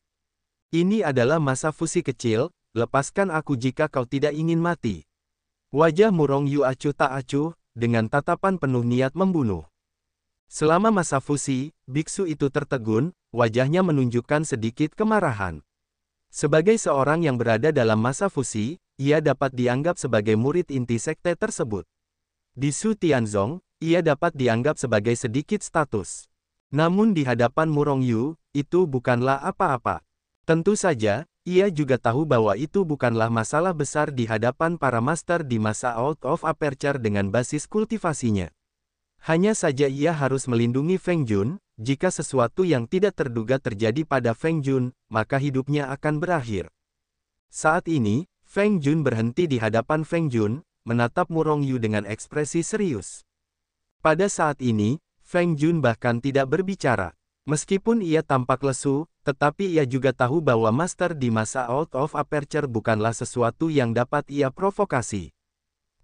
Ini adalah masa fusi kecil, lepaskan aku jika kau tidak ingin mati. Wajah Murong Yu acuh tak acuh, dengan tatapan penuh niat membunuh. Selama masa fusi, biksu itu tertegun, wajahnya menunjukkan sedikit kemarahan. Sebagai seorang yang berada dalam masa fusi, ia dapat dianggap sebagai murid inti sekte tersebut. Di Su Tianzong, ia dapat dianggap sebagai sedikit status. Namun di hadapan Murong Yu, itu bukanlah apa-apa. Tentu saja, ia juga tahu bahwa itu bukanlah masalah besar di hadapan para master di masa out of aperture dengan basis kultivasinya. Hanya saja ia harus melindungi Feng Jun, jika sesuatu yang tidak terduga terjadi pada Feng Jun, maka hidupnya akan berakhir. Saat ini, Feng Jun berhenti di hadapan Feng Jun, menatap Murong Yu dengan ekspresi serius. Pada saat ini, Feng Jun bahkan tidak berbicara. Meskipun ia tampak lesu, tetapi ia juga tahu bahwa master di masa out of aperture bukanlah sesuatu yang dapat ia provokasi.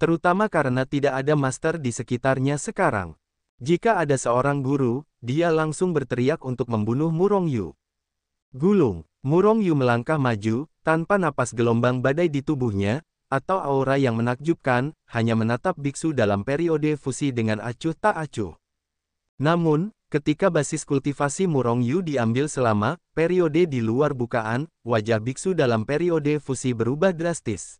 Terutama karena tidak ada master di sekitarnya sekarang. Jika ada seorang guru, dia langsung berteriak untuk membunuh Murongyu. Gulung, Murongyu melangkah maju, tanpa napas gelombang badai di tubuhnya, atau aura yang menakjubkan, hanya menatap biksu dalam periode fusi dengan acuh tak acuh. Namun, ketika basis kultivasi Murongyu diambil selama periode di luar bukaan, wajah biksu dalam periode fusi berubah drastis.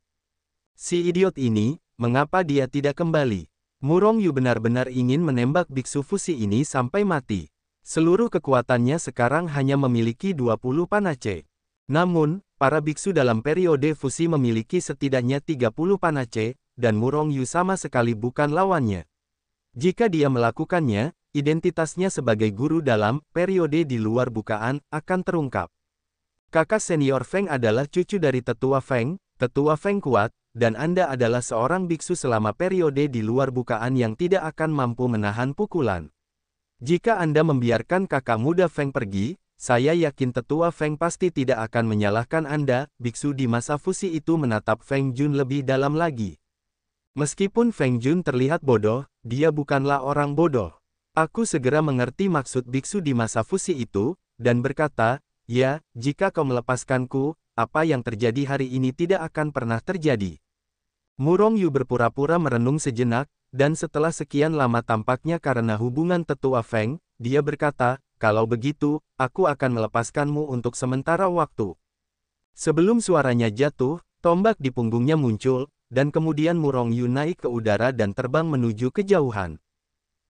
Si idiot ini, mengapa dia tidak kembali? Murongyu benar-benar ingin menembak biksu fusi ini sampai mati. Seluruh kekuatannya sekarang hanya memiliki 20 panace. Namun, para biksu dalam periode fusi memiliki setidaknya 30 panace, dan Murongyu sama sekali bukan lawannya. Jika dia melakukannya, identitasnya sebagai guru dalam periode di luar bukaan akan terungkap. Kakak senior Feng adalah cucu dari tetua Feng kuat, dan Anda adalah seorang biksu selama periode di luar bukaan yang tidak akan mampu menahan pukulan. Jika Anda membiarkan kakak muda Feng pergi, saya yakin tetua Feng pasti tidak akan menyalahkan Anda. Biksu di masa fusi itu menatap Feng Jun lebih dalam lagi. Meskipun Feng Jun terlihat bodoh, dia bukanlah orang bodoh. Aku segera mengerti maksud biksu di masa fusi itu, dan berkata, ya, jika kau melepaskanku, apa yang terjadi hari ini tidak akan pernah terjadi. Murongyu berpura-pura merenung sejenak, dan setelah sekian lama tampaknya karena hubungan tetua Feng, dia berkata, kalau begitu, aku akan melepaskanmu untuk sementara waktu. Sebelum suaranya jatuh, tombak di punggungnya muncul, dan kemudian Murongyu naik ke udara dan terbang menuju kejauhan.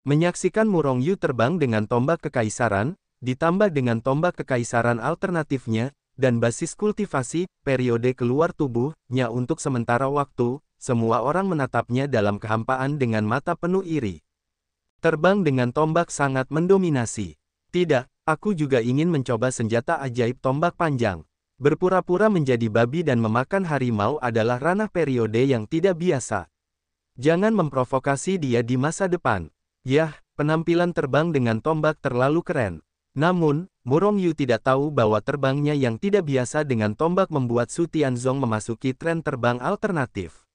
Menyaksikan Murongyu terbang dengan tombak kekaisaran, ditambah dengan tombak kekaisaran alternatifnya, dan basis kultivasi, periode keluar tubuhnya untuk sementara waktu, semua orang menatapnya dalam kehampaan dengan mata penuh iri. Terbang dengan tombak sangat mendominasi. Tidak, aku juga ingin mencoba senjata ajaib tombak panjang. Berpura-pura menjadi babi dan memakan harimau adalah ranah periode yang tidak biasa. Jangan memprovokasi dia di masa depan. Yah, penampilan terbang dengan tombak terlalu keren. Namun, Murongyu tidak tahu bahwa terbangnya yang tidak biasa dengan tombak membuat Su Tianzong memasuki tren terbang alternatif.